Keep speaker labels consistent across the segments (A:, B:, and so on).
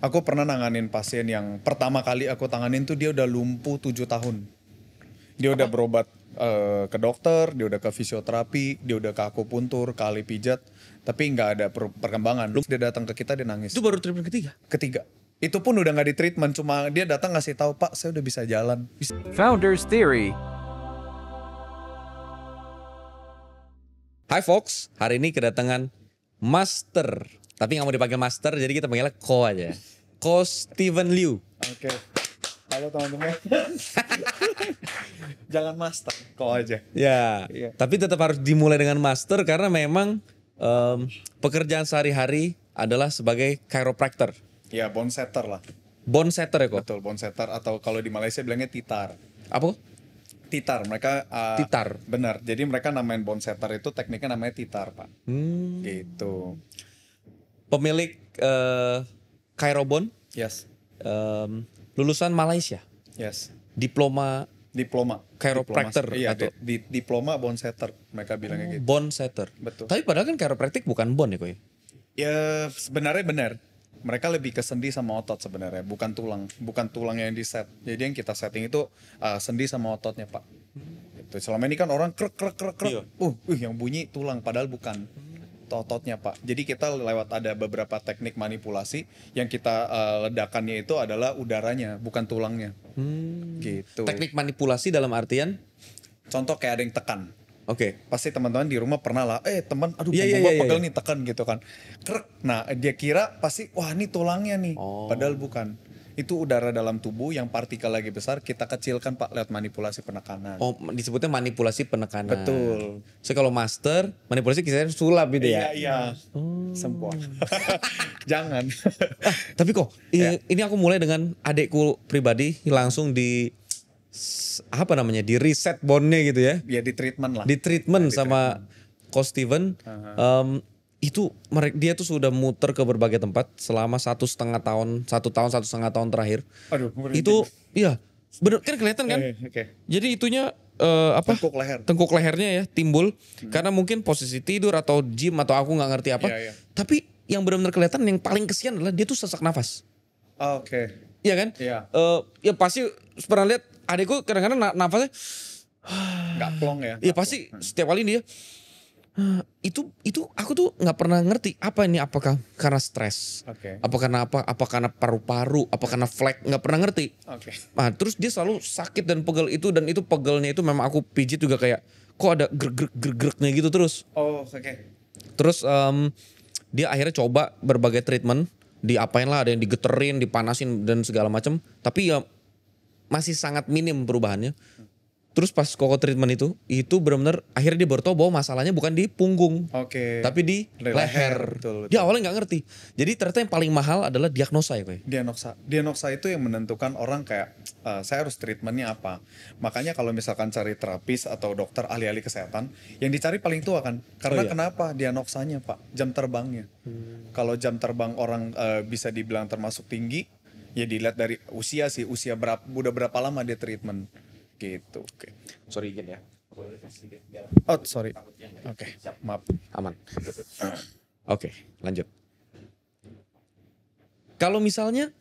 A: Aku pernah nanganin pasien yang pertama kali aku tanganin tuh dia udah lumpuh 7 tahun. Dia udah berobat ke dokter, dia udah ke fisioterapi, dia udah ke akupuntur, ke ahli pijat, tapi nggak ada perkembangan. Dia datang ke kita, dia nangis.
B: Itu baru treatment ketiga.
A: Ketiga. Itu pun udah nggak di treatment, cuma dia datang ngasih tahu, Pak, saya udah bisa jalan.
C: Founders Theory.
B: Hai folks, hari ini kedatangan Master. Tapi nggak mau dipanggil Master, jadi kita panggilnya Ko aja. Ko Steven Liu.
A: Oke. Halo teman-teman. Jangan master, kok aja.
B: Ya,
A: Iya.
B: tapi tetap harus dimulai dengan Master karena memang pekerjaan sehari-hari adalah sebagai chiropractor.
A: Ya, bone setter lah.
B: Bone setter ya kok?
A: Betul, bone setter atau kalau di Malaysia bilangnya titar.
B: Apa?
A: Titar, mereka
B: Titar.
A: Benar. Jadi mereka namain bone setter itu tekniknya namanya titar, Pak.
B: Hmm.
A: Gitu.
B: Pemilik Chirobone,
A: Yes.
B: lulusan Malaysia,
A: Yes.
B: diploma
A: Diploma.
B: Chiropractor
A: Iya,
B: atau-
A: diploma bone setter mereka bilangnya gitu.
B: bone setter.
A: Betul.
B: Tapi padahal kan chiropractic bukan bone ya kok ya?
A: Ya, sebenarnya benar. Mereka lebih ke sendi sama otot sebenarnya, bukan tulang yang di set. Jadi yang kita setting itu sendi sama ototnya, Pak. Itu selama ini kan orang krek krek krek krek.
B: Iya.
A: Yang bunyi tulang padahal bukan. Ototnya, Pak. Jadi kita lewat ada beberapa teknik manipulasi yang kita ledakannya itu adalah udaranya, bukan tulangnya. Gitu.
B: Teknik manipulasi dalam artian,
A: Contoh kayak ada yang tekan.
B: oke.
A: Pasti teman-teman di rumah pernah lah, teman, aduh
B: Iya,
A: punggung
B: iya,
A: gua
B: iya,
A: pegel
B: iya.
A: nih, tekan gitu kan. Krek. Nah, dia kira pasti, wah ini tulangnya nih.
B: Oh.
A: Padahal bukan. Itu udara dalam tubuh yang partikel lagi besar, kita kecilkan, Pak, lewat manipulasi penekanan.
B: Oh, disebutnya manipulasi penekanan.
A: Betul.
B: So kalau master, manipulasi kisahnya sulap gitu ya.
A: Iya. Semua. Jangan.
B: Tapi kok,
A: Ya.
B: ini aku mulai dengan adekku pribadi langsung di di reset bone-nya gitu ya.
A: Ya di treatment lah.
B: Di treatment sama Ko Steven. Itu dia tuh sudah muter ke berbagai tempat selama 1,5 tahun, 1,5 tahun terakhir.
A: Aduh,
B: Itu iya, bener kan kelihatan kan?
A: Oke.
B: Jadi itunya
A: Tengkuk leher.
B: Tengkuk lehernya ya timbul karena mungkin posisi tidur atau gym atau aku nggak ngerti apa.
A: Iya, iya.
B: Tapi yang benar-benar kelihatan yang paling kesian adalah dia tuh sesak nafas.
A: Oke.
B: Iya kan?
A: Iya.
B: Ya pasti pernah lihat adekku kadang-kadang nafasnya
A: Nggak plong ya.
B: ya pasti setiap kali dia itu aku tuh nggak pernah ngerti apa ini, apakah karena stres,
A: Oke.
B: apa karena apa karena paru-paru, apa karena flek, nggak pernah ngerti.
A: Oke.
B: Nah, terus dia selalu sakit dan pegel itu, dan itu pegelnya itu memang aku pijit juga kayak kok ada grek-greknya gitu terus.
A: Oh, oke.
B: Terus dia akhirnya coba berbagai treatment, diapain lah, ada yang digeterin, dipanasin dan segala macam, tapi ya masih sangat minim perubahannya. Terus pas koko treatment itu benar-benar akhirnya dia baru tahu bahwa masalahnya bukan di punggung,
A: Oke.
B: tapi di
A: Di
B: leher.
A: betul.
B: Dia awalnya nggak ngerti. Jadi ternyata yang paling mahal adalah diagnosa ya, Koy.
A: Diagnosa itu yang menentukan orang kayak saya harus treatmentnya apa. Makanya kalau misalkan cari terapis atau dokter ahli-ahli kesehatan, yang dicari paling tua kan. Karena
B: Oh, iya.
A: kenapa? Diagnosanya, Pak, jam terbangnya. Kalau jam terbang orang bisa dibilang termasuk tinggi, ya dilihat dari usia sih, udah berapa lama dia treatment gitu. Oke.
B: Sorry izin ya.
A: Oh, sorry. Oke, maaf.
B: Aman. Oke, lanjut. Kalau misalnya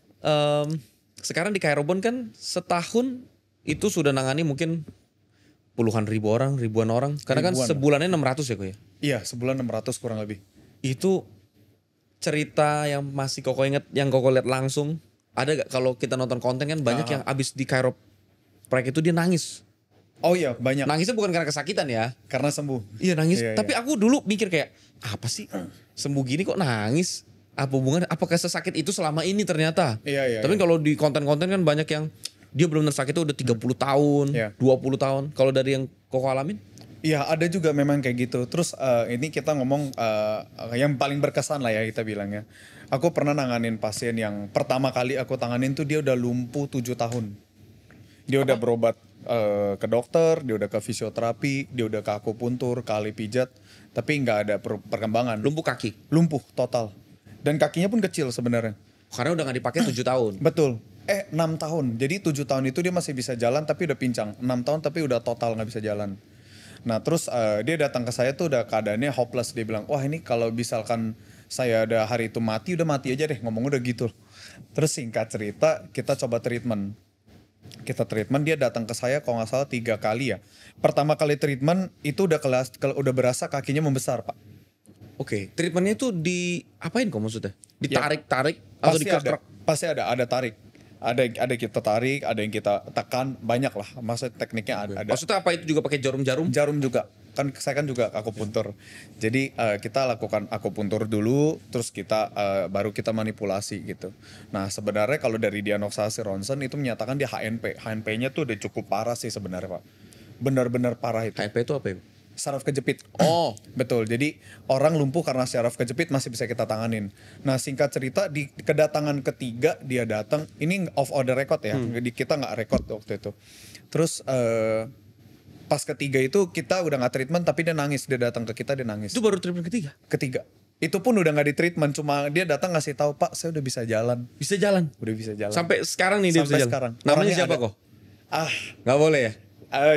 B: sekarang di Chirobone kan setahun itu sudah nangani mungkin puluhan ribu orang, ribuan orang. Karena kan
A: Ribuan.
B: sebulannya 600 ya, Koy ya.
A: Iya, sebulan 600 kurang lebih.
B: Itu cerita yang masih Koko inget, yang Koko lihat langsung. Ada gak kalau kita nonton konten kan banyak yang abis di chiropractic itu dia nangis.
A: Oh iya, banyak.
B: Nangisnya bukan karena kesakitan ya.
A: Karena sembuh.
B: Iya nangis.
A: Iya,
B: Tapi aku dulu mikir kayak apa sih sembuh gini kok nangis? Apa hubungan? Apakah sesakit itu selama ini ternyata?
A: Iya.
B: Tapi kalau di konten-konten kan banyak yang dia benar-benar sakitnya udah 30 tahun,
A: Iya.
B: 20 tahun. Kalau dari yang Koko alamin?
A: Iya, ada juga memang kayak gitu. Terus ini kita ngomong yang paling berkesan lah ya kita bilangnya. Aku pernah nanganin pasien yang pertama kali aku tanganin tuh dia udah lumpuh 7 tahun. Dia udah berobat ke dokter, dia udah ke fisioterapi, dia udah ke akupuntur, ke ahli pijat, tapi nggak ada perkembangan.
B: Lumpuh kaki.
A: Lumpuh total. Dan kakinya pun kecil sebenarnya.
B: Karena udah gak dipakai 7 tahun.
A: Betul. 6 tahun. Jadi 7 tahun itu dia masih bisa jalan tapi udah pincang. 6 tahun tapi udah total nggak bisa jalan. Nah terus dia datang ke saya tuh udah keadaannya hopeless. Dia bilang, wah ini kalau misalkan saya ada hari itu mati, udah mati aja deh. Ngomong udah gitu. Terus singkat cerita kita coba treatment. Kita treatment, dia datang ke saya kalau nggak salah 3 kali ya. Pertama kali treatment itu udah berasa kakinya membesar Pak.
B: Oke, treatmentnya itu di apain kok maksudnya? Ditarik-tarik atau
A: Pasti ada,
B: dikerak?
A: pasti ada tarik. Ada kita tarik, ada yang kita tekan, banyak lah. Maksudnya tekniknya ada.
B: Maksudnya apa itu juga pakai jarum-jarum?
A: Jarum juga. Kan saya kan juga akupuntur. Jadi kita lakukan akupuntur dulu, terus kita baru kita manipulasi gitu. Nah sebenarnya kalau dari diagnosa si Ronson itu menyatakan dia HNP. HNP-nya tuh udah cukup parah sih sebenarnya Pak. Benar-benar parah itu.
B: HNP itu apa ya?
A: Saraf kejepit.
B: Oh.
A: Betul. Jadi orang lumpuh karena saraf kejepit masih bisa kita tanganin. Nah singkat cerita di kedatangan ketiga dia datang. Ini off order record ya. Kita nggak record waktu itu. Terus pas ketiga itu kita udah nggak treatment tapi dia nangis. Dia datang ke kita dia nangis.
B: Itu baru treatment ketiga?
A: Ketiga. Itu pun udah nggak di treatment. Cuma dia datang ngasih tahu Pak saya udah bisa jalan.
B: Bisa jalan?
A: Udah bisa jalan.
B: Sampai sekarang nih dia
A: Sampai
B: bisa jalan?
A: sekarang.
B: Namanya
A: Orangnya
B: siapa
A: ada.
B: kok?
A: Ah
B: Gak boleh ya?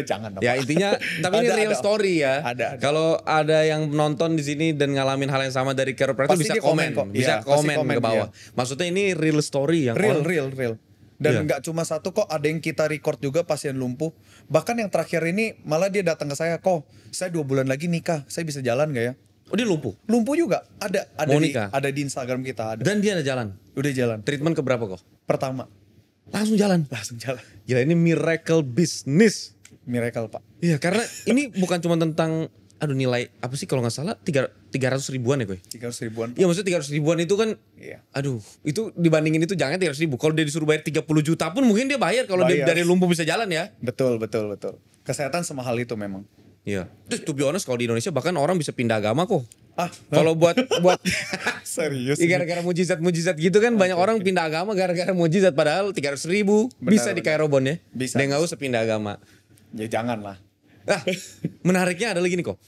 A: jangan dong.
B: Ya intinya, tapi ini real story ya.
A: Ada.
B: Kalau ada yang nonton di sini dan ngalamin hal yang sama dari chiropractor
A: Pasti
B: bisa
A: dia komen
B: komen,
A: kok.
B: bisa
A: Iya, pasti
B: komen
A: komen,
B: ke bawah. Maksudnya ini real story yang
A: Real.
B: orang-
A: Dan
B: Iya.
A: nggak cuma satu kok, ada yang kita record juga pasien lumpuh. Bahkan yang terakhir ini malah dia datang ke saya, kok saya 2 bulan lagi nikah, saya bisa jalan nggak ya?
B: Oh dia lumpuh
A: Lumpuh juga, ada
B: Mau
A: di
B: nikah?
A: ada di Instagram kita ada.
B: dan dia ada jalan.
A: Udah jalan.
B: Treatment keberapa kok?
A: Pertama
B: Langsung jalan.
A: langsung jalan.
B: Gila ini miracle business.
A: Miracle Pak.
B: Iya karena ini bukan cuma tentang nilai apa sih kalau nggak salah 300 ribuan ya koy.
A: 300 ribuan.
B: Iya maksudnya 300 ribuan itu kan
A: Iya.
B: aduh itu dibandingin itu jangan 300 ribu. Kalau dia disuruh bayar 30 juta pun mungkin dia bayar kalau dia
A: Bayar.
B: dari lumpuh bisa jalan ya.
A: Betul. Kesehatan semahal itu memang.
B: Iya. Terus to be honest kalau di Indonesia bahkan orang bisa pindah agama kok.
A: Ah,
B: Kalau buat
A: serius.
B: ya gara-gara mujizat gitu kan banyak orang pindah agama gara-gara mujizat padahal 300 ribu bisa di Kairobon ya.
A: Bisa.
B: Dia nggak usah pindah agama.
A: Ya jangan lah.
B: Nah, menariknya adalah gini kok.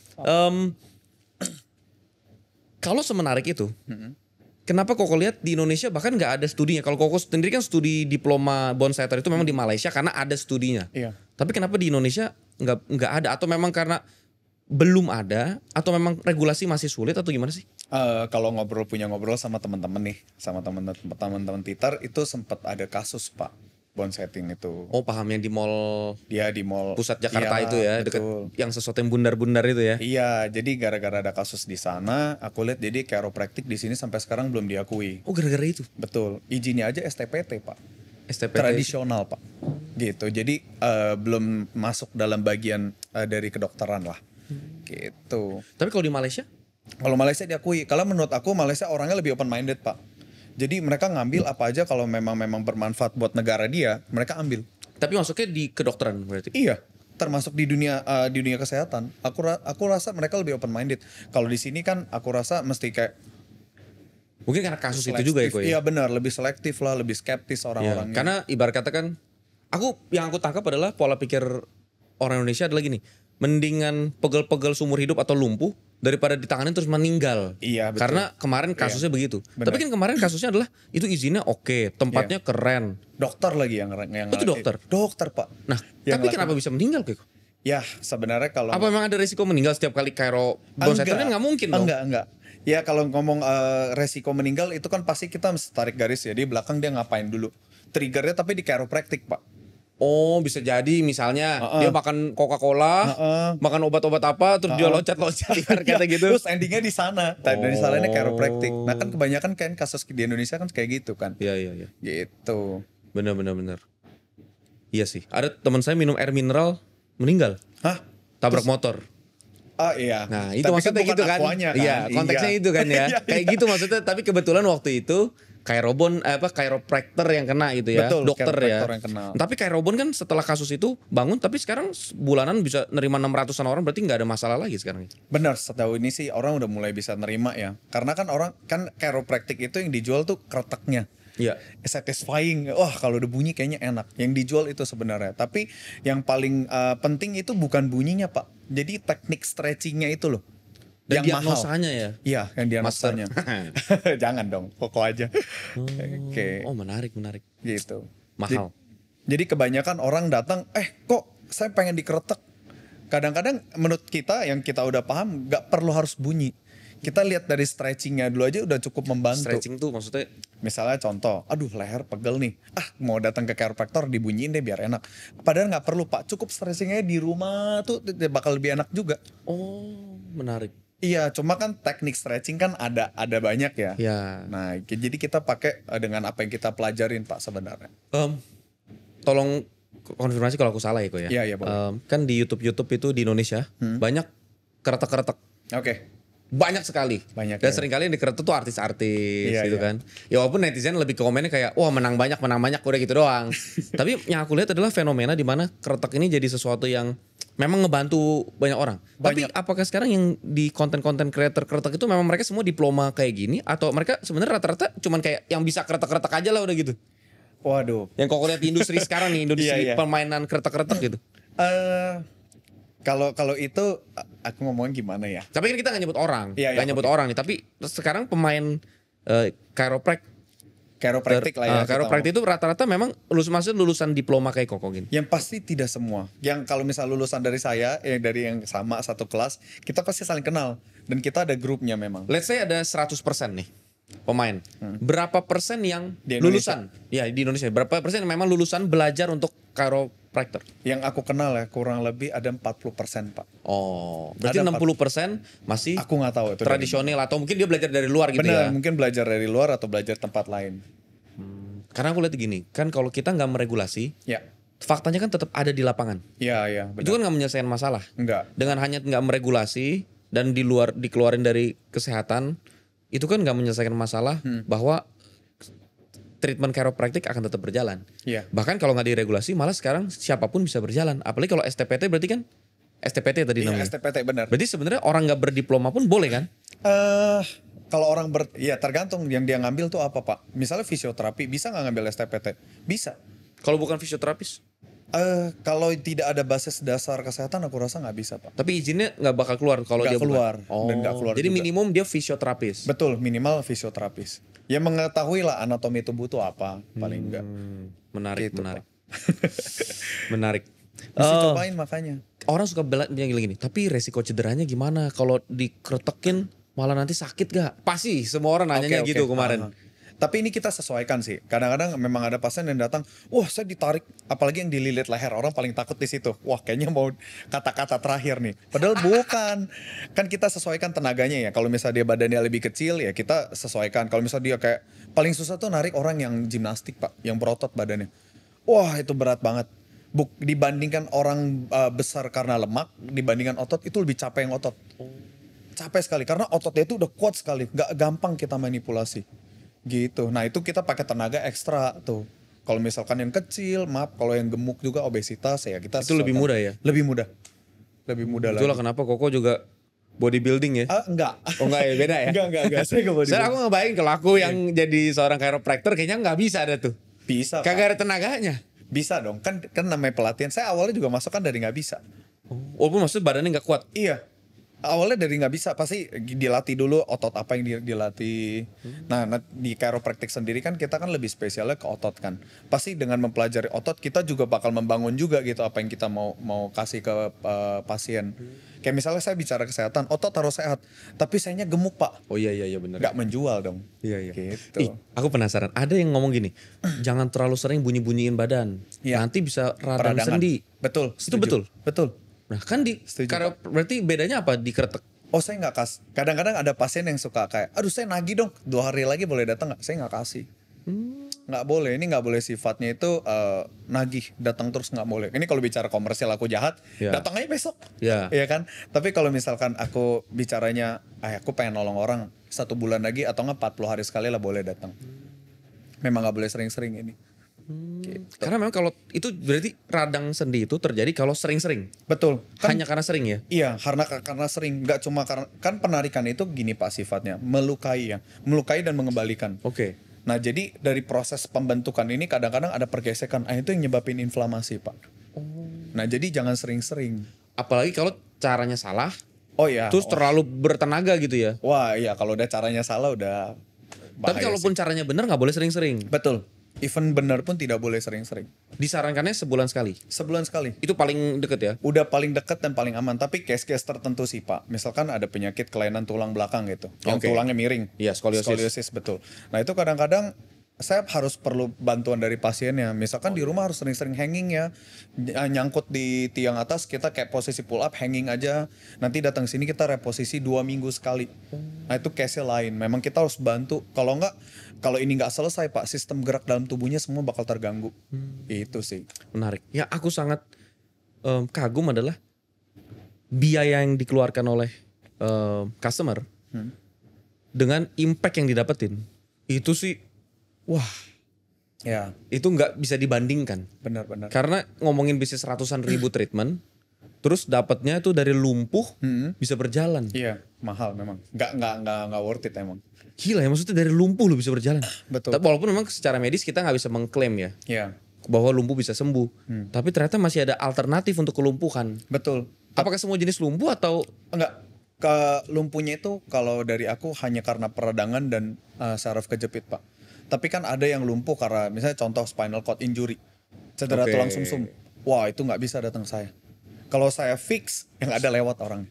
B: Kalau semenarik itu, kenapa Koko lihat di Indonesia bahkan nggak ada studinya? Kalau Koko sendiri kan studi diploma bonsaitor itu memang di Malaysia karena ada studinya.
A: Iya.
B: Tapi kenapa di Indonesia nggak ada? Atau memang karena belum ada? Atau memang regulasi masih sulit atau gimana sih?
A: Kalau punya ngobrol sama teman-teman nih, sama teman-teman Titar itu sempat ada kasus Pak, bonsetting itu.
B: Oh paham yang di mall
A: Dia di mall
B: pusat Jakarta
A: Iya,
B: itu ya, dekat
A: betul.
B: yang sesuatu yang bundar-bundar itu ya.
A: Iya, jadi gara-gara ada kasus di sana, aku lihat jadi chiropractic di sini sampai sekarang belum diakui.
B: Oh gara-gara itu.
A: Betul, izinnya aja STPT Pak,
B: STPT.
A: tradisional Pak, gitu. Jadi belum masuk dalam bagian dari kedokteran lah, gitu.
B: Tapi kalau di Malaysia?
A: Kalau Malaysia diakui, kalau menurut aku Malaysia orangnya lebih open minded Pak. Jadi mereka ngambil apa aja kalau memang bermanfaat buat negara dia, mereka ambil.
B: Tapi masuknya di kedokteran berarti?
A: Iya, termasuk di dunia kesehatan. Aku rasa mereka lebih open minded. Kalau di sini kan aku rasa mesti kayak
B: Mungkin karena kasus itu
A: selektif.
B: juga ya Ko ya?
A: Iya benar, lebih selektif lah, lebih skeptis
B: Iya,
A: orang-orangnya.
B: karena ibarat kata kan, yang aku tangkap adalah pola pikir orang Indonesia adalah gini, mendingan pegel-pegel seumur hidup atau lumpuh daripada ditanganin terus meninggal.
A: Iya, betul.
B: Karena kemarin kasusnya begitu.
A: Benar.
B: Tapi kan kemarin kasusnya adalah itu izinnya oke, tempatnya keren.
A: Dokter lagi yang
B: Itu dokter?
A: Dokter Pak.
B: Nah,
A: Yang
B: tapi
A: laku-
B: kenapa bisa meninggal Ko?
A: Ya sebenarnya kalau
B: Apa memang ada resiko meninggal setiap kali Cairo bonsetor kan nggak mungkin dong.
A: Enggak. Ya kalau ngomong resiko meninggal itu kan pasti kita mesti tarik garis ya. Di belakang dia ngapain dulu. Triggernya tapi di chiropractic Pak.
B: Oh bisa jadi misalnya dia makan Coca-Cola, makan obat-obat apa, terus dia loncat-loncat kata gitu.
A: Terus endingnya di sana. Dari salahnya chiropractic. Nah kan kebanyakan kan kasus di Indonesia kan kayak gitu kan.
B: Iya.
A: Gitu.
B: Benar. Iya sih. Ada teman saya minum air mineral meninggal,
A: Hah?
B: tabrak motor.
A: Ah iya.
B: Nah itu
A: Tapi
B: maksudnya
A: bukan
B: gitu kan?
A: akuanya kan?
B: Iya konteksnya
A: Iya.
B: itu kan ya.
A: Iya,
B: Kayak
A: iya.
B: gitu maksudnya. Tapi kebetulan waktu itu chiropractor yang kena gitu ya,
A: Betul,
B: dokter ya.
A: chiropractor yang kena.
B: Tapi Cairobon kan setelah kasus itu bangun, tapi sekarang bulanan bisa nerima 600-an orang, berarti nggak ada masalah lagi sekarang.
A: Benar, setahu ini sih orang udah mulai bisa nerima ya. Karena kan orang kan chiropractic itu yang dijual tuh kreteknya.
B: Iya.
A: Satisfying. Wah, kalau udah bunyi kayaknya enak. Yang dijual itu sebenarnya. Tapi yang paling penting itu bukan bunyinya, Pak. Jadi teknik stretchingnya itu loh.
B: Dan
A: yang mahal.
B: diagnosanya ya.
A: Iya, yang
B: Master.
A: diagnosanya. Jangan dong, pokok aja. Oke.
B: Oh menarik.
A: Gitu.
B: Mahal.
A: Jadi kebanyakan orang datang, kok saya pengen dikretek. Kadang-kadang menurut kita yang kita udah paham gak perlu harus bunyi. Kita lihat dari stretchingnya dulu aja udah cukup membantu.
B: Stretching tuh maksudnya
A: Misalnya contoh, aduh leher pegel nih. Mau datang ke chiropractor dibunyiin deh biar enak. Padahal nggak perlu Pak, cukup stretchingnya di rumah tuh bakal lebih enak juga.
B: menarik.
A: Iya, cuma kan teknik stretching kan ada banyak ya.
B: Ya.
A: Nah, jadi kita pakai dengan apa yang kita pelajarin Pak sebenarnya.
B: Tolong konfirmasi kalau aku salah ya kok ya.
A: Iya, iya, boleh.
B: Kan di YouTube itu di Indonesia banyak keretek-keretek.
A: Oke.
B: Banyak sekali.
A: Banyak,
B: Dan
A: ya.
B: seringkali yang dikeretek tuh artis-artis
A: Iya,
B: gitu
A: iya.
B: kan. Ya walaupun netizen lebih ke komennya kayak wah menang banyak udah gitu doang. Tapi yang aku lihat adalah fenomena di mana keretek ini jadi sesuatu yang memang ngebantu banyak orang. Tapi apakah sekarang yang di konten-konten creator keretek itu memang mereka semua diploma kayak gini atau mereka sebenarnya rata-rata cuman kayak yang bisa keretek-keretek aja lah udah gitu.
A: Waduh.
B: Yang kok lihat di industri sekarang nih, industri
A: Iya, iya.
B: permainan keretek-keretek gitu.
A: Kalau itu aku ngomongin gimana ya?
B: Tapi kan kita gak nyebut orang,
A: Iya, iya,
B: gak nyebut
A: oke.
B: orang nih. Tapi sekarang pemain
A: Chiropractic lah ya. kita
B: chiropractic itu rata-rata memang lulusan diploma kayak Koko gini.
A: Yang pasti tidak semua. Yang kalau misal lulusan dari saya, dari yang sama satu kelas, kita pasti saling kenal. Dan kita ada grupnya memang.
B: Let's say ada 100% nih pemain. Berapa persen yang
A: Di Indonesia?
B: lulusan? Ya di Indonesia. Berapa persen yang memang lulusan belajar untuk chiropractor?
A: Yang aku kenal ya kurang lebih ada 40% Pak.
B: Oh, berarti
A: Ada
B: 60% masih
A: Aku nggak tahu itu. dari
B: tradisional atau mungkin dia belajar dari luar
A: mana.
B: gitu
A: Benar,
B: ya.
A: mungkin belajar dari luar atau belajar tempat lain.
B: Karena aku lihat gini, kan kalau kita nggak meregulasi,
A: Ya.
B: faktanya kan tetap ada di lapangan.
A: Iya, iya,
B: Itu
A: benar.
B: kan nggak menyelesaikan masalah.
A: Enggak.
B: Dengan hanya nggak meregulasi dan di luar dikeluarin dari kesehatan, itu kan nggak menyelesaikan masalah bahwa treatment chiropractic akan tetap berjalan.
A: Iya.
B: Bahkan kalau nggak diregulasi, malah sekarang siapapun bisa berjalan. Apalagi kalau STPT berarti kan STPT tadi
A: Iya,
B: namanya.
A: STPT benar.
B: Berarti sebenarnya orang nggak berdiploma pun boleh kan?
A: Kalau orang ya tergantung yang dia ngambil tuh apa Pak. Misalnya fisioterapi bisa nggak ngambil STPT? Bisa.
B: Kalau bukan fisioterapis,
A: Kalau tidak ada basis dasar kesehatan aku rasa nggak bisa Pak.
B: tapi izinnya nggak bakal keluar kalau
A: Nggak
B: dia bukan.
A: keluar, dan nggak keluar
B: Jadi
A: juga.
B: minimum dia fisioterapis.
A: Betul, minimal fisioterapis. Ya mengetahui lah anatomi tubuh tuh apa paling enggak.
B: Menarik,
A: Gitu,
B: menarik. Menarik.
A: Mesti cobain makanya.
B: Orang suka bilang gini, tapi resiko cederanya gimana kalau dikretekin malah nanti sakit gak? Pasti semua orang nanyanya
A: Oke,
B: gitu
A: oke.
B: kemarin.
A: Tapi ini kita sesuaikan sih. Kadang-kadang memang ada pasien yang datang, wah saya ditarik, apalagi yang dililit leher. Orang paling takut di situ. Wah kayaknya mau kata-kata terakhir nih. Padahal bukan. Kan kita sesuaikan tenaganya ya. Kalau misalnya dia badannya lebih kecil ya kita sesuaikan. Kalau misalnya dia kayak paling susah tuh narik orang yang gimnastik Pak, yang berotot badannya. Wah itu berat banget. Dibandingkan orang besar karena lemak, dibandingkan otot itu lebih capek yang otot. Capek sekali karena ototnya itu udah kuat sekali, nggak gampang kita manipulasi gitu. Nah itu kita pakai tenaga ekstra tuh. Kalau misalkan yang kecil, maaf, kalau yang gemuk juga obesitas ya kita
B: Itu lebih
A: sesuaikan.
B: mudah ya?
A: Lebih mudah, lebih mudah
B: Itulah
A: lagi.
B: kenapa Koko juga bodybuilding ya.
A: Enggak.
B: Oh enggak ya, beda ya?
A: Enggak. Saya nggak mau
B: Soalnya aku
A: dibilang.
B: ngebayangin kalau aku yang jadi seorang chiropractor kayaknya nggak bisa ada tuh.
A: Bisa, Pak.
B: Kagak ada tenaganya.
A: Bisa dong. Kan namanya pelatihan. Saya awalnya juga masuk kan dari nggak bisa.
B: Walaupun maksudnya badannya nggak kuat.
A: Iya. Awalnya dari nggak bisa, pasti dilatih dulu otot apa yang dilatih. Nah, di chiropractic sendiri kan kita kan lebih spesialnya ke otot kan. Pasti dengan mempelajari otot kita juga bakal membangun juga gitu apa yang kita mau kasih ke pasien. Kayak misalnya saya bicara kesehatan, otot harus sehat, tapi sayanya gemuk Pak,
B: Oh iya benar.
A: nggak menjual dong.
B: Iya.
A: Gitu.
B: Ih, aku penasaran. Ada yang ngomong gini, jangan terlalu sering bunyi-bunyiin badan.
A: Iya.
B: Nanti bisa radang
A: Peradangan.
B: sendi.
A: Betul.
B: Itu
A: setuju.
B: betul?
A: Betul.
B: Nah kan
A: Setuju,
B: berarti bedanya apa di kretek?
A: Oh saya nggak kasih. Kadang-kadang ada pasien yang suka kayak, aduh saya nagih dong, 2 hari lagi boleh datang nggak? Saya nggak kasih. Nggak boleh. Ini nggak boleh sifatnya itu nagih, datang terus nggak boleh. Ini kalau bicara komersial aku jahat,
B: Ya.
A: datang aja besok.
B: Ya.
A: Iya kan. Tapi kalau misalkan aku bicaranya, aku pengen nolong orang 1 bulan lagi atau nggak 40 hari sekali lah boleh datang. Memang nggak boleh sering-sering ini. Gitu.
B: Karena memang kalau itu berarti radang sendi itu terjadi kalau sering-sering.
A: Betul. Kan
B: Hanya karena sering ya?
A: iya, karena sering, nggak cuma karena kan penarikan itu gini Pak sifatnya, melukai ya, melukai dan mengembalikan.
B: Oke.
A: Nah, jadi dari proses pembentukan ini kadang-kadang ada pergesekan, itu yang nyebabin inflamasi, Pak. Nah, jadi jangan sering-sering.
B: Apalagi kalau caranya salah,
A: Oh ya.
B: terus terlalu bertenaga gitu ya.
A: Wah, iya kalau udah caranya salah udah
B: Tapi
A: bahaya
B: kalaupun
A: sih.
B: caranya benar nggak boleh sering-sering.
A: Betul. Even benar pun tidak boleh sering-sering.
B: Disarankannya sebulan sekali.
A: Sebulan sekali.
B: Itu paling deket ya.
A: Udah paling dekat dan paling aman. Tapi case-case tertentu sih Pak. Misalkan ada penyakit kelainan tulang belakang gitu. Yang
B: Oke.
A: tulangnya miring.
B: Iya, skoliosis.
A: Skoliosis, betul. Nah itu kadang-kadang saya harus perlu bantuan dari pasiennya. Misalkan di rumah harus sering-sering hanging ya. Nyangkut di tiang atas, kita kayak posisi pull up, hanging aja. Nanti datang sini kita reposisi 2 minggu sekali. Nah itu case-nya lain. Memang kita harus bantu. Kalau enggak, kalau ini nggak selesai Pak, sistem gerak dalam tubuhnya semua bakal terganggu. Itu sih.
B: Menarik. Yang aku sangat kagum adalah biaya yang dikeluarkan oleh customer dengan impact yang didapetin. Itu sih, wah,
A: Ya,
B: itu nggak bisa dibandingkan.
A: benar-benar.
B: Karena ngomongin bisnis ratusan ribu treatment, terus dapatnya tuh dari lumpuh bisa berjalan.
A: Iya, mahal memang. Nggak worth it emang.
B: Gila ya, maksudnya dari lumpuh lu bisa berjalan.
A: Betul.
B: Tapi walaupun memang secara medis kita nggak bisa mengklaim ya
A: Iya,
B: bahwa lumpuh bisa sembuh. Tapi ternyata masih ada alternatif untuk kelumpuhan.
A: betul.
B: Apakah semua jenis lumpuh atau
A: Enggak, ke lumpuhnya itu kalau dari aku hanya karena peradangan dan saraf kejepit Pak. Tapi kan ada yang lumpuh karena misalnya contoh spinal cord injury, cedera
B: Oke.
A: tulang sumsum. Wah itu nggak bisa datang saya. Kalau saya fix, yang ada lewat orang.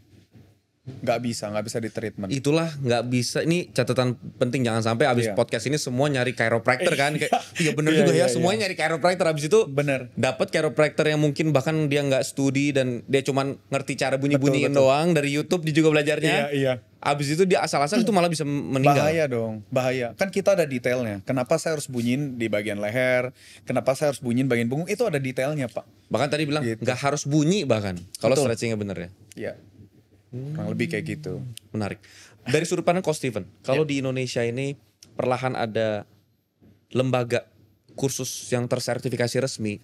A: Nggak bisa di treatment.
B: itulah nggak bisa? Ini catatan penting, jangan sampai abis
A: Iya.
B: podcast ini semua nyari chiropractor kan? Kayak iya bener
A: Iya,
B: juga ya,
A: iya,
B: semuanya nyari chiropractor abis itu
A: Bener.
B: dapat chiropractor yang mungkin bahkan dia nggak studi dan dia cuman ngerti cara bunyi-bunyiin
A: Betul, betul.
B: doang dari YouTube dia juga belajarnya.
A: Iya.
B: Abis itu dia asal-asal itu malah bisa meninggal.
A: Bahaya dong, bahaya. Kan kita ada detailnya. Kenapa saya harus bunyiin di bagian leher? Kenapa saya harus bunyiin bagian punggung? Itu ada detailnya Pak.
B: Bahkan tadi bilang
A: Gitu.
B: nggak harus bunyi bahkan kalau
A: Betul.
B: stretchingnya bener ya.
A: Iya. Kurang lebih kayak gitu.
B: Menarik. Dari sudut pandang Coach Steven, kalau di Indonesia ini perlahan ada lembaga kursus yang tersertifikasi resmi,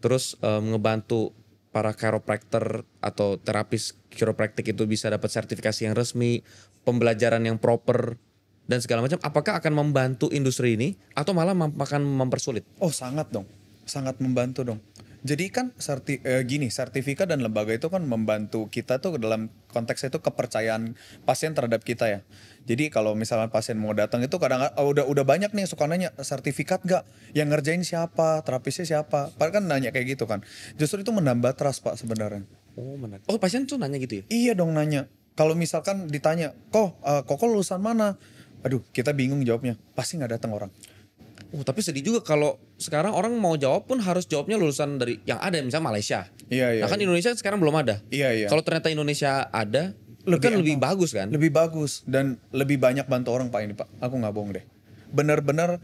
B: terus ngebantu para chiropractor atau terapis chiropractic itu bisa dapat sertifikasi yang resmi, pembelajaran yang proper dan segala macam. Apakah akan membantu industri ini atau malah akan mempersulit?
A: Oh sangat dong, sangat membantu dong. Jadi kan sertifikat dan lembaga itu kan membantu kita tuh dalam konteks itu kepercayaan pasien terhadap kita ya. Jadi kalau misalnya pasien mau datang itu kadang udah banyak nih yang suka nanya sertifikat gak? Yang ngerjain siapa? Terapisnya siapa? Padahal kan nanya kayak gitu kan. Justru itu menambah trust Pak sebenarnya.
B: Oh menarik. Oh pasien tuh nanya gitu ya?
A: Iya dong nanya. Kalau misalkan ditanya, Koko lulusan mana? Aduh kita bingung jawabnya. Pasti nggak datang orang.
B: Oh tapi sedih juga kalau sekarang orang mau jawab pun harus jawabnya lulusan dari yang ada misalnya Malaysia.
A: Iya.
B: Nah kan Indonesia sekarang belum ada.
A: Iya.
B: Kalau ternyata Indonesia ada,
A: Lebih
B: lebih bagus kan?
A: Lebih bagus dan lebih banyak bantu orang Pak ini Pak. Aku nggak bohong deh. Benar-benar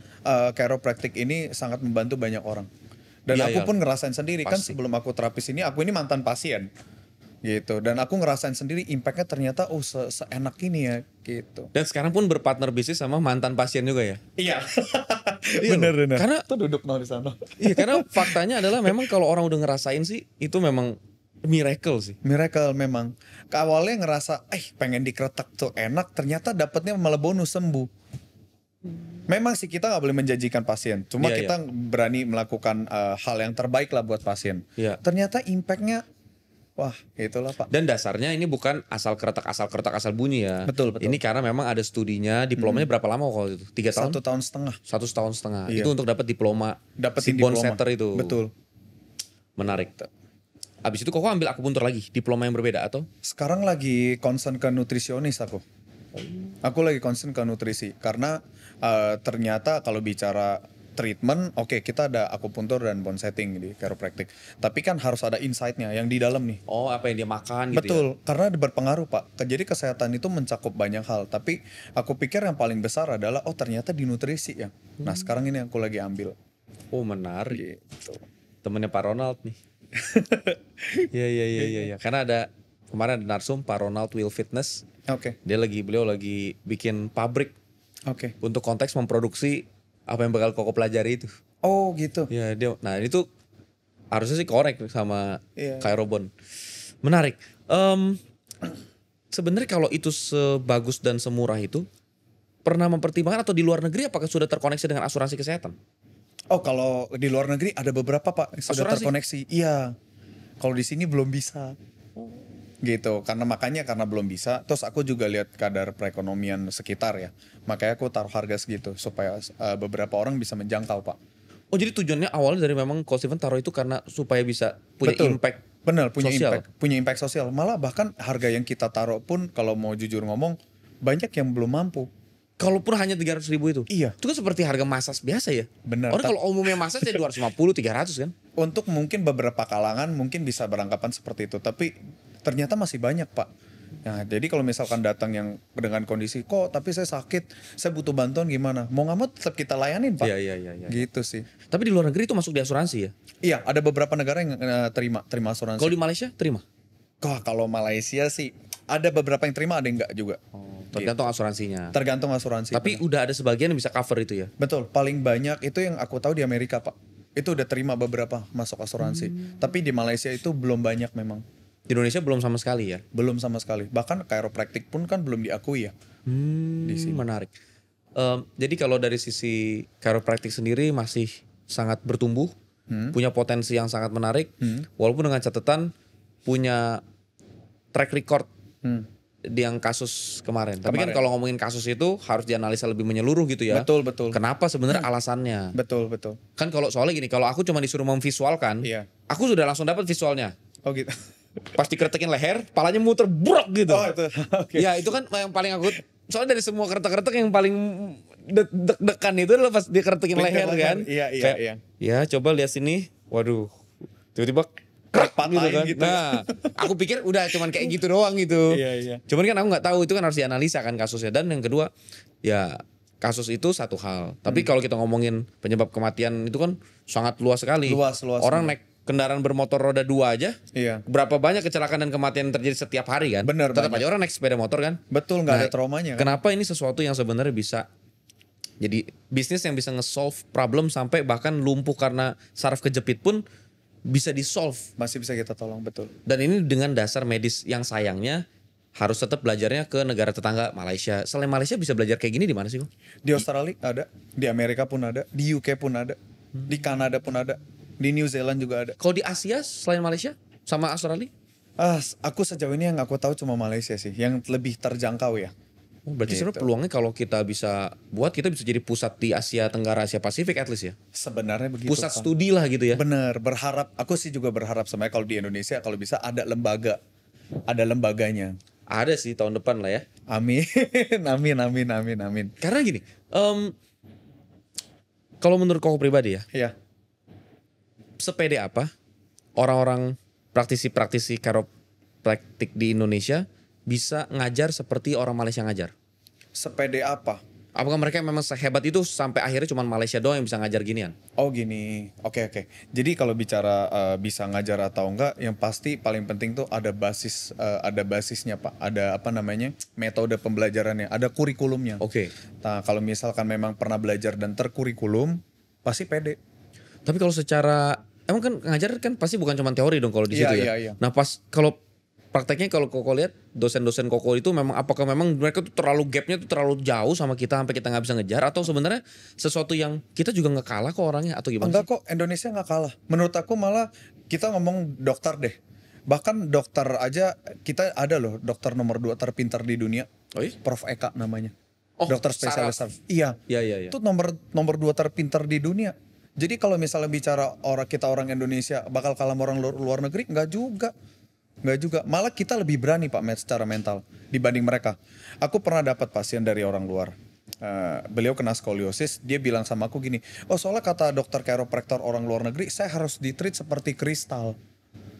A: chiropractic ini sangat membantu banyak orang. Dan
B: Iya,
A: aku
B: iya.
A: pun ngerasain sendiri kan
B: Pasti.
A: sebelum aku terapis ini, aku ini mantan pasien gitu. Dan aku ngerasain sendiri impactnya ternyata seenak ini ya gitu.
B: Dan sekarang pun berpartner bisnis sama mantan pasien juga ya.
A: Iya.
B: Iya loh.
A: bener.
B: Karena
A: tuh duduk nol di sana.
B: iya karena faktanya adalah memang kalau orang udah ngerasain sih itu memang miracle sih.
A: Miracle memang. Awalnya ngerasa, pengen dikretak tuh enak, ternyata dapatnya malah bonus sembuh. Memang sih kita nggak boleh menjanjikan pasien, cuma
B: Iya,
A: kita berani melakukan hal yang terbaik lah buat pasien.
B: Iya.
A: Ternyata impactnya, wah itulah Pak.
B: Dan dasarnya ini bukan asal kretak asal bunyi ya.
A: Betul.
B: Ini karena memang ada studinya, diplomanya berapa lama kalau itu? 3 tahun?
A: 1,5 tahun.
B: 1,5 tahun.
A: Iya.
B: Itu untuk dapat diploma si
A: Dapetin
B: bone
A: diploma.
B: setter itu.
A: Betul.
B: Menarik. Abis itu Koko ambil akupuntur lagi, diploma yang berbeda atau?
A: Sekarang lagi concern ke nutrisionis aku. Aku lagi concern ke nutrisi karena ternyata kalau bicara treatment, oke, kita ada akupuntur dan bone setting di chiropractic. Tapi kan harus ada insight-nya yang di dalam nih.
B: Oh apa yang dia makan gitu
A: Betul,
B: ya?
A: karena berpengaruh Pak. Jadi kesehatan itu mencakup banyak hal. Tapi aku pikir yang paling besar adalah, ternyata di nutrisi ya. Nah sekarang ini yang aku lagi ambil.
B: Oh menarik.
A: Gitu.
B: Temennya Pak Ronald nih. Iya. Karena ada kemarin ada narsum Pak Ronald Will Fitness.
A: Oke,
B: Beliau lagi bikin pabrik
A: oke.
B: untuk konteks memproduksi apa yang bakal Koko pelajari itu.
A: Oh gitu.
B: Ya dia, nah itu harusnya sih korek sama
A: Iya.
B: Chirobon. Menarik. Sebenarnya kalau itu sebagus dan semurah itu, pernah mempertimbangkan atau di luar negeri apakah sudah terkoneksi dengan asuransi kesehatan?
A: Oh kalau di luar negeri ada beberapa Pak yang sudah
B: Asuransi?
A: terkoneksi. Iya. Kalau di sini belum bisa. Gitu, karena belum bisa. Terus aku juga lihat kadar perekonomian sekitar ya. Makanya aku taruh harga segitu supaya beberapa orang bisa menjangkau Pak.
B: Oh jadi tujuannya awalnya dari memang Coach Steven taruh itu karena supaya bisa punya
A: Betul.
B: impact
A: Benar, punya
B: sosial.
A: impact sosial. Malah bahkan harga yang kita taruh pun kalau mau jujur ngomong banyak yang belum mampu.
B: Kalaupun hanya 300.000 itu.
A: Iya.
B: Itu kan seperti harga masas biasa ya.
A: Benar.
B: Orang kalau umumnya masas ya 250, 300 kan.
A: Untuk mungkin beberapa kalangan mungkin bisa beranggapan seperti itu, tapi ternyata masih banyak, Pak. Nah, jadi kalau misalkan datang yang dengan kondisi kok tapi saya sakit, saya butuh bantuan gimana? Mau nggak mau tetap kita layanin, Pak.
B: Iya.
A: Gitu sih.
B: Tapi di luar negeri itu masuk di asuransi ya.
A: Iya, ada beberapa negara yang terima asuransi.
B: Kalau di Malaysia terima.
A: Kalau Malaysia sih ada beberapa yang terima, ada yang enggak juga.
B: Tergantung asuransinya.
A: Tergantung asuransi.
B: Tapi udah ada sebagian yang bisa cover itu ya.
A: Betul, paling banyak itu yang aku tahu di Amerika, Pak. Itu udah terima beberapa masuk asuransi. Tapi di Malaysia itu belum banyak memang.
B: Di Indonesia belum sama sekali ya.
A: Belum sama sekali. Bahkan chiropractic pun kan belum diakui ya.
B: Di sini menarik. Jadi kalau dari sisi chiropractic sendiri masih sangat bertumbuh, punya potensi yang sangat menarik, walaupun dengan catatan punya track record di yang kasus kemarin. Tapi kan kalau ngomongin kasus itu harus dianalisa lebih menyeluruh gitu ya.
A: Betul, betul.
B: Kenapa sebenarnya alasannya?
A: Betul.
B: Kan kalau soalnya gini, kalau aku cuma disuruh memvisualkan,
A: Iya.
B: aku sudah langsung dapat visualnya.
A: Oh gitu.
B: Pas dikeretekin leher, palanya muter brok gitu.
A: Oh itu. Oke.
B: Ya itu kan yang paling aku, soalnya dari semua kretek-kretek yang paling deg-degan itu adalah pas dia kretekin leher kan.
A: Iya.
B: Kayak, ya coba lihat sini, waduh, tiba-tiba krek gitu
A: Patahin
B: kan.
A: gitu.
B: Nah, aku pikir udah cuman kayak gitu doang gitu.
A: Iya.
B: Cuman kan aku nggak tahu, itu kan harus dianalisa kan kasusnya. Dan yang kedua, ya kasus itu satu hal. Tapi kalau kita ngomongin penyebab kematian itu kan sangat luas sekali.
A: Luas.
B: Orang naik kendaraan bermotor roda 2 aja,
A: Iya.
B: berapa banyak kecelakaan dan kematian yang terjadi setiap hari kan?
A: Bener,
B: Tetap
A: banyak.
B: aja orang naik sepeda motor kan?
A: Betul, nggak ada traumanya kan?
B: Kenapa ini sesuatu yang sebenarnya bisa jadi bisnis yang bisa nge-solve problem sampai bahkan lumpuh karena saraf kejepit pun bisa di-solve.
A: Masih bisa kita tolong, betul.
B: Dan ini dengan dasar medis yang sayangnya harus tetap belajarnya ke negara tetangga Malaysia. Selain Malaysia bisa belajar kayak gini di mana sih, Kok?
A: Di Australia ada, di Amerika pun ada, di UK pun ada, di Kanada pun ada, di New Zealand juga ada.
B: Kalau di Asia selain Malaysia sama Australia?
A: Aku sejauh ini yang aku tahu cuma Malaysia sih, yang lebih terjangkau ya.
B: Oh, berarti
A: Gitu.
B: sebenarnya peluangnya kalau kita bisa buat, kita bisa jadi pusat di Asia Tenggara, Asia Pasifik at least ya.
A: Sebenarnya begitu.
B: Pusat
A: Pak.
B: studi lah gitu ya.
A: Bener, berharap. Aku sih juga berharap sebenarnya kalau di Indonesia kalau bisa ada lembaga, ada lembaganya.
B: Ada sih tahun depan lah ya.
A: Amin, amin.
B: Karena gini, kalau menurut kau pribadi ya,
A: Ya,
B: sepede apa orang-orang praktisi chiropractic di Indonesia bisa ngajar seperti orang Malaysia ngajar?
A: sepede apa?
B: Apakah mereka memang sehebat itu sampai akhirnya cuma Malaysia doang yang bisa ngajar ginian?
A: Oh gini, oke. Jadi kalau bicara bisa ngajar atau enggak, yang pasti paling penting tuh ada basisnya Pak. Ada apa namanya metode pembelajarannya, ada kurikulumnya.
B: Oke.
A: Nah kalau misalkan memang pernah belajar dan terkurikulum, pasti pede.
B: Tapi kalau secara, emang kan ngajar kan pasti bukan cuma teori dong kalau di situ ya.
A: Iya.
B: Nah pas kalau prakteknya, kalau Koko lihat dosen-dosen Koko itu memang apakah memang mereka tuh terlalu gapnya tuh terlalu jauh sama kita sampai kita nggak bisa ngejar, atau sebenarnya sesuatu yang kita juga nggak kalah kok orangnya, atau gimana?
A: Enggak kok, Indonesia nggak kalah. Menurut aku malah kita ngomong dokter deh. Bahkan dokter aja kita ada loh dokter nomor 2 terpintar di dunia.
B: Oh iya?
A: Prof. Eka namanya.
B: Oh,
A: dokter spesialis
B: saraf.
A: saraf. Iya.
B: Iya.
A: Itu nomor 2 terpintar di dunia. Jadi kalau misalnya bicara orang Indonesia bakal kalah sama orang luar negeri, enggak juga. Malah kita lebih berani Pak secara mental dibanding mereka. Aku pernah dapat pasien dari orang luar. Beliau kena skoliosis, dia bilang sama aku gini, oh soalnya kata dokter chiropractor orang luar negeri, saya harus ditreat seperti kristal.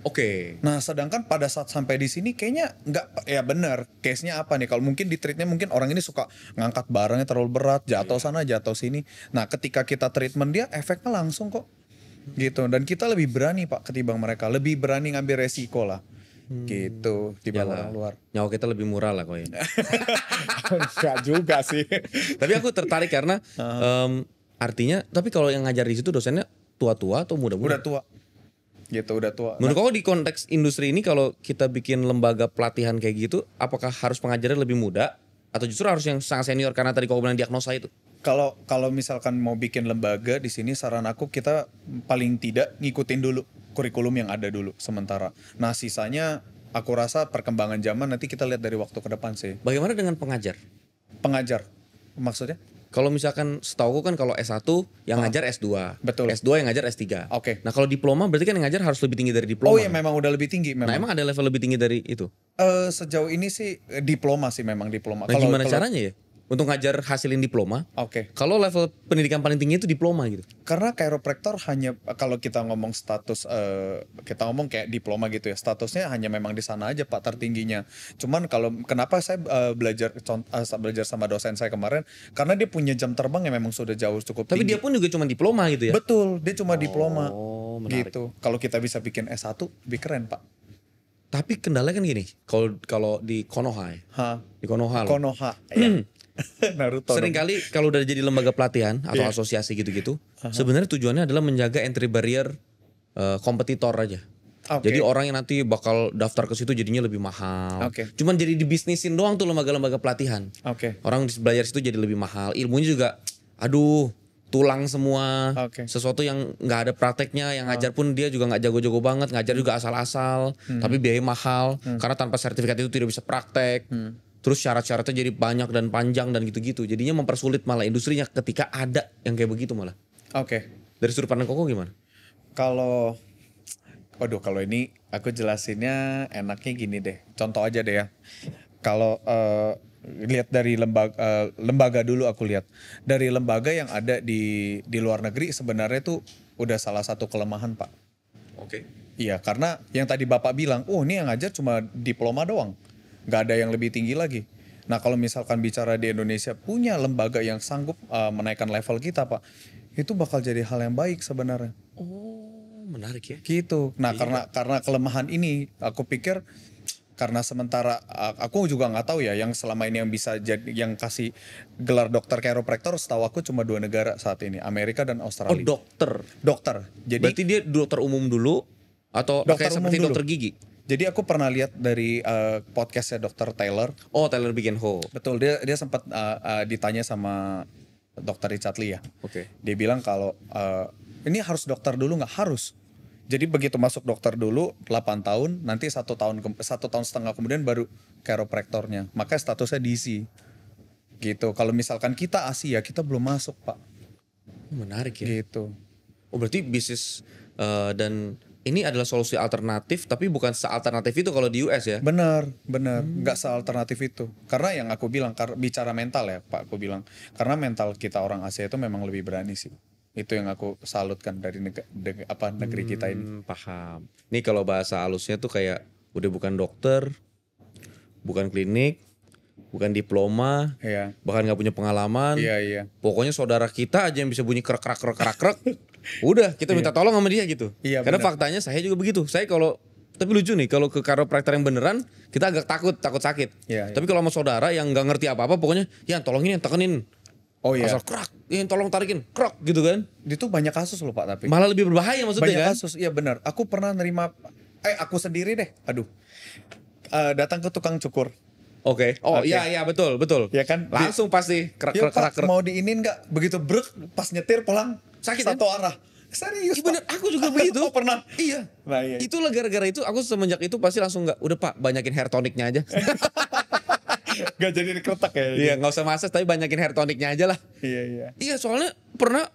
B: Oke.
A: Nah sedangkan pada saat sampai di sini kayaknya nggak, ya benar, case-nya apa nih? Kalau mungkin di treatnya mungkin orang ini suka ngangkat barangnya terlalu berat, jatuh sana jatuh sini. Nah ketika kita treatment dia efeknya langsung kok, gitu. Dan kita lebih berani Pak ketimbang mereka, lebih berani ngambil resiko lah, gitu dibanding orang luar.
B: Nyawa kita lebih murah lah kok ya.
A: Enggak juga sih.
B: Tapi aku tertarik karena artinya, tapi kalau yang ngajar di situ dosennya tua-tua atau muda-muda?
A: Udah tua, gitu udah tua.
B: Menurut kau di konteks industri ini kalau kita bikin lembaga pelatihan kayak gitu, apakah harus pengajarnya lebih muda atau justru harus yang sangat senior karena tadi kau bilang diagnosa itu?
A: Kalau misalkan mau bikin lembaga di sini, saran aku kita paling tidak ngikutin dulu kurikulum yang ada dulu sementara. Nah sisanya aku rasa perkembangan zaman nanti kita lihat dari waktu ke depan sih.
B: Bagaimana dengan pengajar?
A: Pengajar, maksudnya?
B: Kalau misalkan setahu kan kalau S1 yang ngajar S2.
A: Betul.
B: S2 yang ngajar S3.
A: Oke.
B: Nah, kalau diploma berarti kan yang ngajar harus lebih tinggi dari diploma.
A: Oh iya, memang udah lebih tinggi
B: Nah,
A: memang.
B: emang ada level lebih tinggi dari itu.
A: Sejauh ini sih diploma sih, memang diploma.
B: Nah, gimana caranya ya? Untuk ngajar hasilin diploma.
A: Oke.
B: Kalau level pendidikan paling tinggi itu diploma gitu.
A: Karena chiropractor hanya, kalau kita ngomong status, kita ngomong kayak diploma gitu ya, statusnya hanya memang di sana aja Pak tertingginya. Cuman kalau kenapa saya belajar sama dosen saya kemarin, karena dia punya jam terbang yang memang sudah jauh cukup
B: Tapi
A: tinggi.
B: dia pun juga cuma diploma gitu ya.
A: Betul, dia cuma diploma.
B: Oh, menarik.
A: Gitu. Kalau kita bisa bikin S1 lebih keren Pak.
B: Tapi kendalanya kan gini, kalau di Konoha ya.
A: Ha.
B: Di Konoha loh.
A: Konoha. Ya. Naruto.
B: Seringkali kalau udah jadi lembaga pelatihan atau
A: Iya.
B: asosiasi gitu-gitu, sebenarnya tujuannya adalah menjaga entry barrier kompetitor aja.
A: Oke.
B: Jadi orang yang nanti bakal daftar ke situ jadinya lebih mahal.
A: Oke.
B: Cuman jadi dibisnisin doang tuh lembaga-lembaga pelatihan.
A: Oke.
B: Orang belajar situ jadi lebih mahal. Ilmunya juga, aduh, tulang semua.
A: Oke.
B: Sesuatu yang nggak ada prakteknya, yang ngajar pun dia juga nggak jago-jago banget, ngajar juga asal-asal, tapi biaya mahal. Karena tanpa sertifikat itu tidak bisa praktek. Terus syarat-syaratnya jadi banyak dan panjang dan gitu-gitu. Jadinya mempersulit malah industrinya ketika ada yang kayak begitu malah.
A: Oke.
B: Dari sudut pandang Koko gimana?
A: Kalau kalau ini aku jelasinnya enaknya gini deh. Contoh aja deh ya. Kalau lihat dari lembaga dulu, aku lihat dari lembaga yang ada di luar negeri sebenarnya tuh udah salah satu kelemahan Pak.
B: Oke.
A: Iya, karena yang tadi Bapak bilang, oh ini yang ngajar cuma diploma doang, nggak ada yang lebih tinggi lagi. Nah kalau misalkan bicara di Indonesia punya lembaga yang sanggup menaikkan level kita Pak, itu bakal jadi hal yang baik sebenarnya.
B: Oh, menarik ya.
A: Gitu. Nah karena kelemahan ini, aku pikir karena sementara aku juga nggak tahu ya yang selama ini yang bisa jadi yang kasih gelar dokter chiropractor, setahu aku cuma 2 negara saat ini, Amerika dan
B: Oh,
A: Australia. Dokter. Jadi
B: Berarti dia dokter umum dulu atau
A: Dokter
B: kayak
A: umum
B: seperti
A: dulu.
B: dokter gigi?
A: Jadi aku pernah lihat dari podcastnya Dr. Taylor.
B: Oh, Tyler Bigenho.
A: Betul, dia sempat ditanya sama Dr. Richard Lee ya.
B: Oke.
A: Dia bilang kalau ini harus dokter dulu, nggak harus. Jadi begitu masuk dokter dulu 8 tahun, nanti 1 tahun 1,5 tahun kemudian baru chiropractornya. Maka statusnya DC. Gitu. Kalau misalkan kita Asia, kita belum masuk Pak.
B: Menarik ya.
A: Gitu.
B: Oh, berarti bisnis dan ini adalah solusi alternatif tapi bukan sealternatif itu kalau di US ya.
A: Benar, nggak sealternatif itu. Karena yang aku bilang, bicara mental ya Pak, aku bilang. Karena mental kita orang Asia itu memang lebih berani sih. Itu yang aku salutkan dari negeri kita ini.
B: Paham. Nih kalau bahasa halusnya tuh kayak udah bukan dokter, bukan klinik, bukan diploma,
A: Iya.
B: bahkan nggak punya pengalaman.
A: Iya.
B: Pokoknya saudara kita aja yang bisa bunyi krek. Udah, kita minta tolong sama dia gitu.
A: Iya,
B: Karena
A: benar.
B: faktanya saya juga begitu. Saya tapi lucu nih kalau ke chiropractor yang beneran kita agak takut sakit.
A: Iya.
B: Tapi kalau sama saudara yang nggak ngerti apa-apa pokoknya ya tolongin, tekenin.
A: Oh iya.
B: Asal krak, tolong tarikin, krok gitu kan.
A: Itu banyak kasus loh Pak, tapi.
B: Malah lebih berbahaya maksudnya
A: Banyak
B: kan.
A: kasus, iya benar. Aku pernah nerima, aku sendiri deh. Aduh. Datang ke tukang cukur.
B: Oke. Oh
A: Oke.
B: iya betul.
A: Ya kan?
B: Langsung pasti krek.
A: Ya Pak, mau diinin nggak? Begitu brek, pas nyetir pulang.
B: Sakit,
A: Satu arah. Serius
B: Iya bener,
A: Pak.
B: aku juga begitu.
A: Oh, pernah?
B: Iya.
A: Nah, iya.
B: Itulah gara-gara itu aku semenjak itu pasti langsung nggak. Udah Pak, banyakin hair tonicnya aja.
A: Gak jadi dikeretak ya?
B: Iya, nggak usah massage tapi banyakin hair tonicnya aja lah.
A: Iya.
B: Iya, soalnya pernah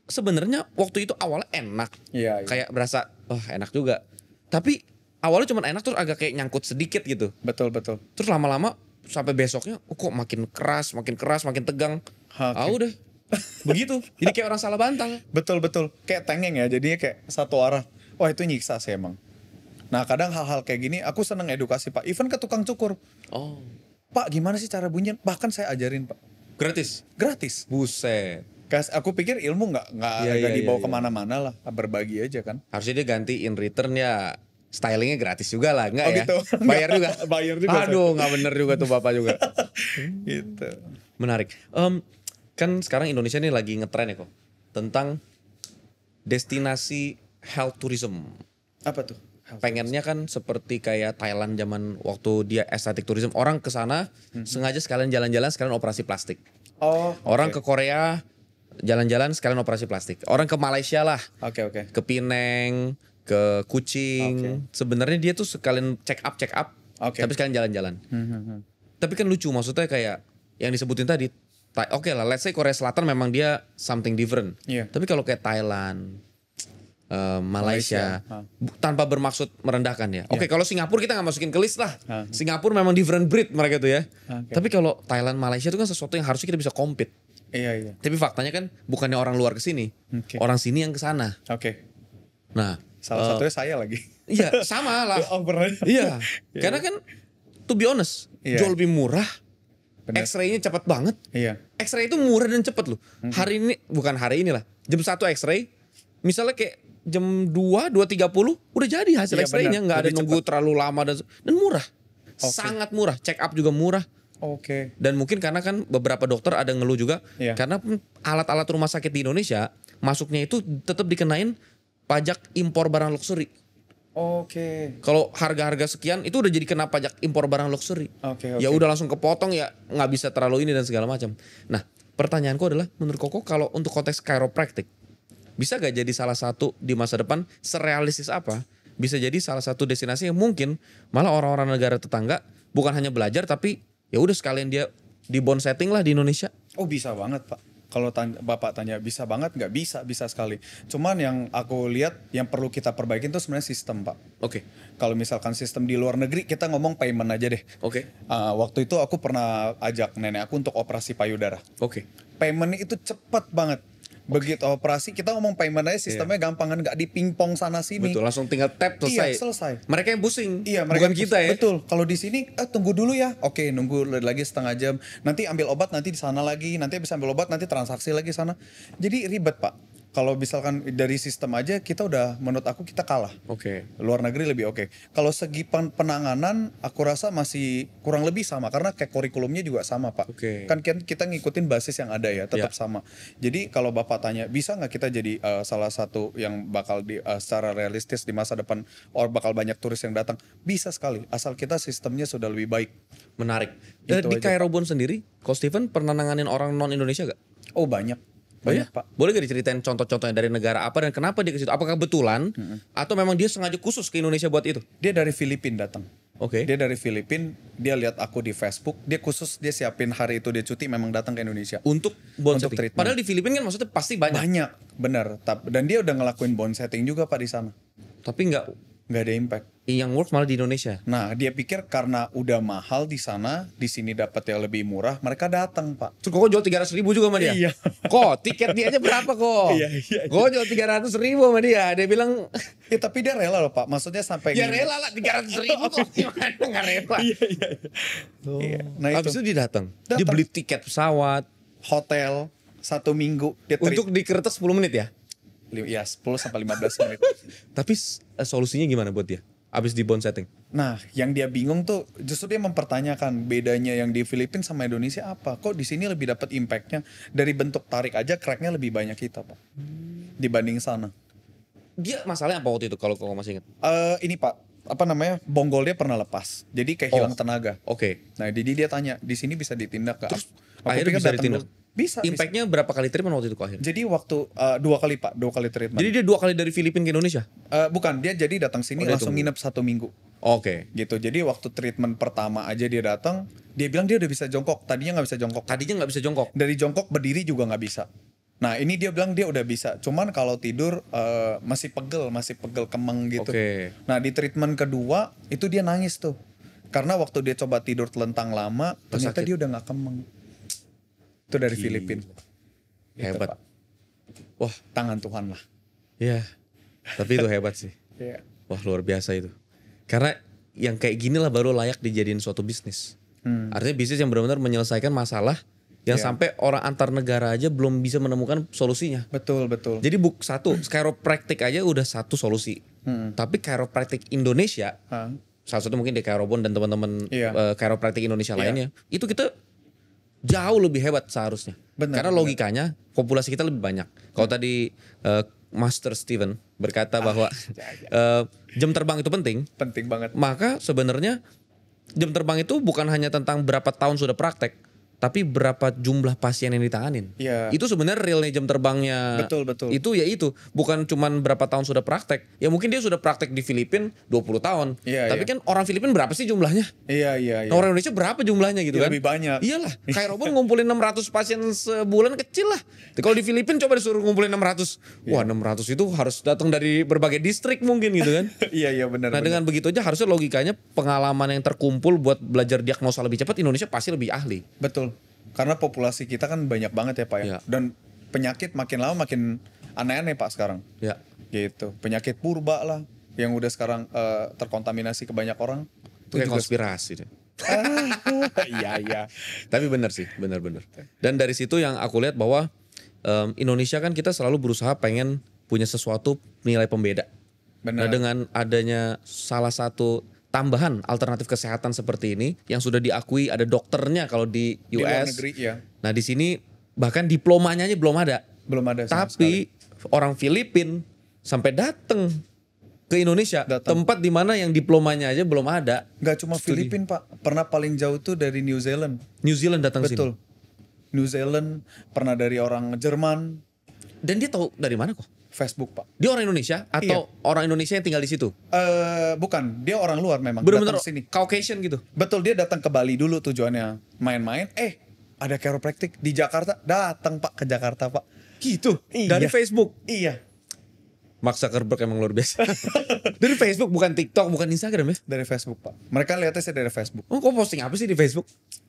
B: sebenarnya waktu itu awalnya enak.
A: Iya.
B: Kayak berasa, enak juga. Tapi awalnya cuma enak terus agak kayak nyangkut sedikit gitu.
A: Betul.
B: Terus lama-lama sampai besoknya, kok makin keras, makin tegang.
A: Oke.
B: Udah. Begitu. Jadi kayak orang salah bantal.
A: Betul. Kayak tengeng ya, jadinya kayak satu arah. Wah itu nyiksa sih emang. Nah kadang hal-hal kayak gini aku seneng edukasi Pak. Even ke tukang cukur.
B: Oh.
A: Pak gimana sih cara bunyian? Bahkan saya ajarin Pak.
B: Gratis.
A: Gratis.
B: Buset.
A: Aku pikir ilmu nggak
B: Iya,
A: dibawa
B: iya.
A: kemana-mana lah. Berbagi aja kan.
B: Harusnya dia ganti in return ya stylingnya gratis juga lah, enggak
A: Oh,
B: ya?
A: gitu.
B: Bayar juga.
A: Bayar juga.
B: Aduh, nggak bener juga tuh bapak juga.
A: Gitu.
B: Menarik. Kan sekarang Indonesia nih lagi ngetren ya kok tentang destinasi health tourism.
A: Apa tuh?
B: Pengennya kan seperti kayak Thailand zaman waktu dia estetik tourism, orang ke sana sengaja sekalian jalan-jalan sekalian operasi plastik.
A: Oh.
B: Orang ke Korea jalan-jalan sekalian operasi plastik. Orang ke Malaysia lah,
A: Oke.
B: ke Penang, ke Kuching. Sebenarnya dia tuh sekalian check up,
A: Oke.
B: tapi sekalian jalan-jalan. Tapi kan lucu maksudnya kayak yang disebutin tadi, Oke lah, let's say Korea Selatan memang dia something different.
A: Iya.
B: Tapi kalau kayak Thailand, Malaysia,
A: Malaysia.
B: tanpa bermaksud merendahkan ya. Oke, kalau Singapura kita nggak masukin ke list lah. Singapura memang different breed mereka tuh ya.
A: Oke.
B: Tapi kalau Thailand, Malaysia itu kan sesuatu yang harusnya kita bisa compete.
A: Iya.
B: Tapi faktanya kan bukannya orang luar ke sini,
A: Oke.
B: orang sini yang ke sana.
A: Oke.
B: Nah,
A: Salah satunya saya lagi.
B: iya sama lah.
A: Oh, bener.
B: Iya, karena kan to be honest,
A: Iya.
B: jauh lebih murah.
A: Bener.
B: X-ray-nya cepat banget.
A: Iya.
B: X-ray itu murah dan cepat loh. Hari ini, bukan hari ini lah. Jam 1 X-ray, misalnya kayak jam 2:30 udah jadi hasil
A: Iya,
B: X-ray-nya.
A: benar.
B: Nggak ada
A: Lebih
B: nunggu terlalu lama dan murah.
A: Oke.
B: Sangat murah. Check up juga murah.
A: Oke.
B: Dan mungkin karena kan beberapa dokter ada ngeluh juga.
A: Iya.
B: Karena alat-alat rumah sakit di Indonesia, masuknya itu tetap dikenain pajak impor barang luxury.
A: Oke.
B: Kalau harga-harga sekian itu udah jadi kena pajak impor barang luxury.
A: Oke.
B: Ya udah langsung kepotong ya nggak bisa terlalu ini dan segala macam. Nah pertanyaanku adalah menurut Koko kalau untuk konteks chiropractic bisa gak jadi salah satu di masa depan serealistis apa bisa jadi salah satu destinasi yang mungkin malah orang-orang negara tetangga bukan hanya belajar tapi ya udah sekalian dia di bond setting lah di Indonesia.
A: Oh, bisa banget, Pak. Kalau Bapak tanya bisa banget nggak, bisa sekali. Cuman yang aku lihat yang perlu kita perbaikin tuh sebenarnya sistem, Pak.
B: Oke.
A: Kalau misalkan sistem di luar negeri, kita ngomong payment aja deh.
B: Oke.
A: Waktu itu aku pernah ajak nenek aku untuk operasi payudara.
B: Oke.
A: Payment itu cepet banget. Begitu operasi, kita ngomong payment aja sistemnya gampang kan, nggak dipingpong sana sini.
B: Betul langsung tinggal tap selesai.
A: Iya, selesai.
B: Mereka yang pusing.
A: Iya,
B: bukan kita ya.
A: Betul. Kalau di sini tunggu dulu ya. Oke, nunggu lagi setengah jam. Nanti ambil obat, nanti di sana lagi. Nanti bisa ambil obat, nanti transaksi lagi sana. Jadi ribet, Pak. Kalau misalkan dari sistem aja kita udah, menurut aku kita kalah.
B: Oke.
A: Luar negeri lebih oke. Kalau segi penanganan aku rasa masih kurang lebih sama karena kayak kurikulumnya juga sama, Pak.
B: Oke.
A: Kan kita ngikutin basis yang ada ya, tetap
B: Ya.
A: sama. Jadi kalau Bapak tanya bisa nggak kita jadi salah satu yang bakal secara realistis di masa depan bakal banyak turis yang datang? Bisa sekali asal kita sistemnya sudah lebih baik.
B: Menarik.
A: Gitu
B: Di
A: aja,
B: Kairobon sendiri, Coach Steven pernah nanganin orang non Indonesia gak?
A: Oh, banyak. Banyak, Pak.
B: Boleh gak diceritain contoh-contohnya dari negara apa dan kenapa dia ke situ? Apakah kebetulan atau memang dia sengaja khusus ke Indonesia buat itu?
A: Dia dari Filipina datang.
B: Oke.
A: Dia dari Filipina, dia lihat aku di Facebook, dia khusus dia siapin hari itu dia cuti memang datang ke Indonesia.
B: Untuk bond
A: Untuk
B: setting.
A: treatment.
B: Padahal di Filipina kan maksudnya pasti banyak.
A: Banyak, bener. Dan dia udah ngelakuin bond setting juga, Pak, di sana.
B: Tapi
A: Nggak ada impact.
B: yang work malah di Indonesia.
A: Nah, dia pikir karena udah mahal di sana, di sini dapatnya lebih murah, mereka datang, Pak.
B: Terus kok jual 300.000 juga sama dia?
A: Iya.
B: Kok tiket dia aja berapa kok?
A: Iya.
B: Kok jual 300.000 sama dia? Dia bilang
A: Tapi dia rela loh, Pak. Maksudnya sampai
B: ya
A: gini.
B: rela lah 300.000 kok. Gimana nggak rela?
A: Iya. Nah,
B: Habis
A: itu
B: itu dia datang. Dia
A: Datang.
B: beli tiket pesawat.
A: hotel 1 minggu dia
B: Untuk di kertas 10 menit ya?
A: ya 10 sampai 15 menit.
B: Tapi solusinya gimana buat dia? Abis di bond setting?
A: Nah, yang dia bingung tuh justru dia mempertanyakan bedanya yang di Filipina sama Indonesia apa? Kok di sini lebih dapat impactnya dari bentuk tarik aja cracknya lebih banyak kita, Pak, dibanding sana.
B: Dia masalahnya apa waktu itu kalau kau masih ingat?
A: Ini Pak, apa namanya? Bonggol dia pernah lepas, jadi kayak hilang tenaga.
B: Oke.
A: Nah, jadi dia tanya di sini bisa ditindak gak?
B: Terus
A: Aku
B: akhirnya
A: pikir
B: bisa
A: datang
B: ditindak?
A: dulu. Bisa.
B: Impactnya berapa kali treatment waktu itu kok akhirnya?
A: Jadi waktu 2 kali, Pak, 2 kali treatment.
B: Jadi dia 2 kali dari Filipina ke Indonesia?
A: Bukan, dia jadi datang sini
B: dia
A: langsung
B: tunggu.
A: nginep 1 minggu.
B: Oke.
A: Gitu. Jadi waktu treatment pertama aja dia datang, dia bilang dia udah bisa jongkok. Tadinya nggak bisa jongkok.
B: Tadinya nggak bisa jongkok.
A: Dari jongkok berdiri juga nggak bisa. Nah, ini dia bilang dia udah bisa. Cuman kalau tidur masih pegel kemeng gitu.
B: Oke.
A: Nah, di treatment kedua itu dia nangis tuh. Karena waktu dia coba tidur telentang lama, ternyata
B: sakit.
A: dia udah nggak kemeng. Itu dari Filipina. Gitu,
B: Hebat.
A: Pak.
B: Wah,
A: Tangan Tuhan lah.
B: ya. Tapi itu hebat sih.
A: Iya.
B: Wah, luar biasa itu. Karena yang kayak gini lah baru layak dijadiin suatu bisnis. Artinya bisnis yang benar-benar menyelesaikan masalah yang sampai orang antar negara aja belum bisa menemukan solusinya.
A: Betul.
B: Jadi satu, chiropractic aja udah satu solusi. Tapi chiropractic Indonesia,
A: Hah?
B: salah satu mungkin di Kairobon dan teman-teman
A: Iya.
B: chiropractic Indonesia
A: Iya.
B: lainnya, itu kita jauh lebih hebat seharusnya.
A: Benar,
B: Karena logikanya populasi kita lebih banyak. Kalau tadi Master Steven berkata bahwa jam terbang itu penting,
A: Penting banget.
B: maka sebenarnya jam terbang itu bukan hanya tentang berapa tahun sudah praktek, tapi berapa jumlah pasien yang ditanganin.
A: Iya.
B: Itu sebenarnya realnya jam terbangnya.
A: Betul, betul.
B: Itu ya itu, bukan cuman berapa tahun sudah praktek. Ya mungkin dia sudah praktek di Filipina 20 tahun.
A: Iya,
B: Tapi
A: iya.
B: kan orang Filipina berapa sih jumlahnya?
A: Iya.
B: Nah, orang Indonesia berapa jumlahnya gitu
A: Ya,
B: kan?
A: lebih banyak.
B: Iyalah, kayak Robon ngumpulin 600 pasien sebulan kecil lah. Kalau di Filipina coba disuruh ngumpulin 600. Wah, 600 itu harus datang dari berbagai distrik mungkin gitu kan.
A: Iya benar.
B: Nah, dengan begitu aja harusnya logikanya pengalaman yang terkumpul buat belajar diagnosa lebih cepat, Indonesia pasti lebih ahli.
A: Betul. Karena populasi kita kan banyak banget ya Pak ya.
B: Iya.
A: Dan penyakit makin lama makin aneh-aneh Pak sekarang.
B: Ya.
A: Gitu. Penyakit purba lah yang udah sekarang terkontaminasi ke banyak orang.
B: Itu kayak konspirasi deh.
A: Iya.
B: Tapi benar sih, benar-benar. Dan dari situ yang aku lihat bahwa Indonesia kan kita selalu berusaha pengen punya sesuatu nilai pembeda.
A: Benar.
B: Nah, dengan adanya salah satu tambahan alternatif kesehatan seperti ini yang sudah diakui ada dokternya kalau di
A: Di luar
B: US.
A: negeri ya.
B: Nah, di sini bahkan diplomanya aja belum ada.
A: Belum ada sama sekali.
B: Tapi orang Filipin sampai datang ke Indonesia,
A: Datang.
B: tempat di mana yang diplomanya aja belum ada.
A: Nggak cuma
B: Studi.
A: Filipina Pak. Pernah paling jauh tuh dari New Zealand.
B: New Zealand datang
A: Betul.
B: sini.
A: New Zealand. Pernah dari orang Jerman.
B: Dan dia tahu dari mana kok?
A: Facebook Pak.
B: Dia orang Indonesia atau orang Indonesia yang tinggal di situ?
A: Bukan. Dia orang luar memang.
B: Bener-bener
A: Datang sini.
B: Caucasian gitu.
A: Betul, dia datang ke Bali dulu tujuannya main-main. Ada chiropractic di Jakarta. Datang Pak ke Jakarta Pak.
B: Gitu.
A: Iya.
B: Dari Facebook.
A: Iya.
B: Mark Zuckerberg emang luar biasa. Dari Facebook, bukan TikTok, bukan Instagram ya?
A: Dari Facebook Pak. Mereka lihatnya saya dari Facebook.
B: Oh, kok posting apa sih di Facebook?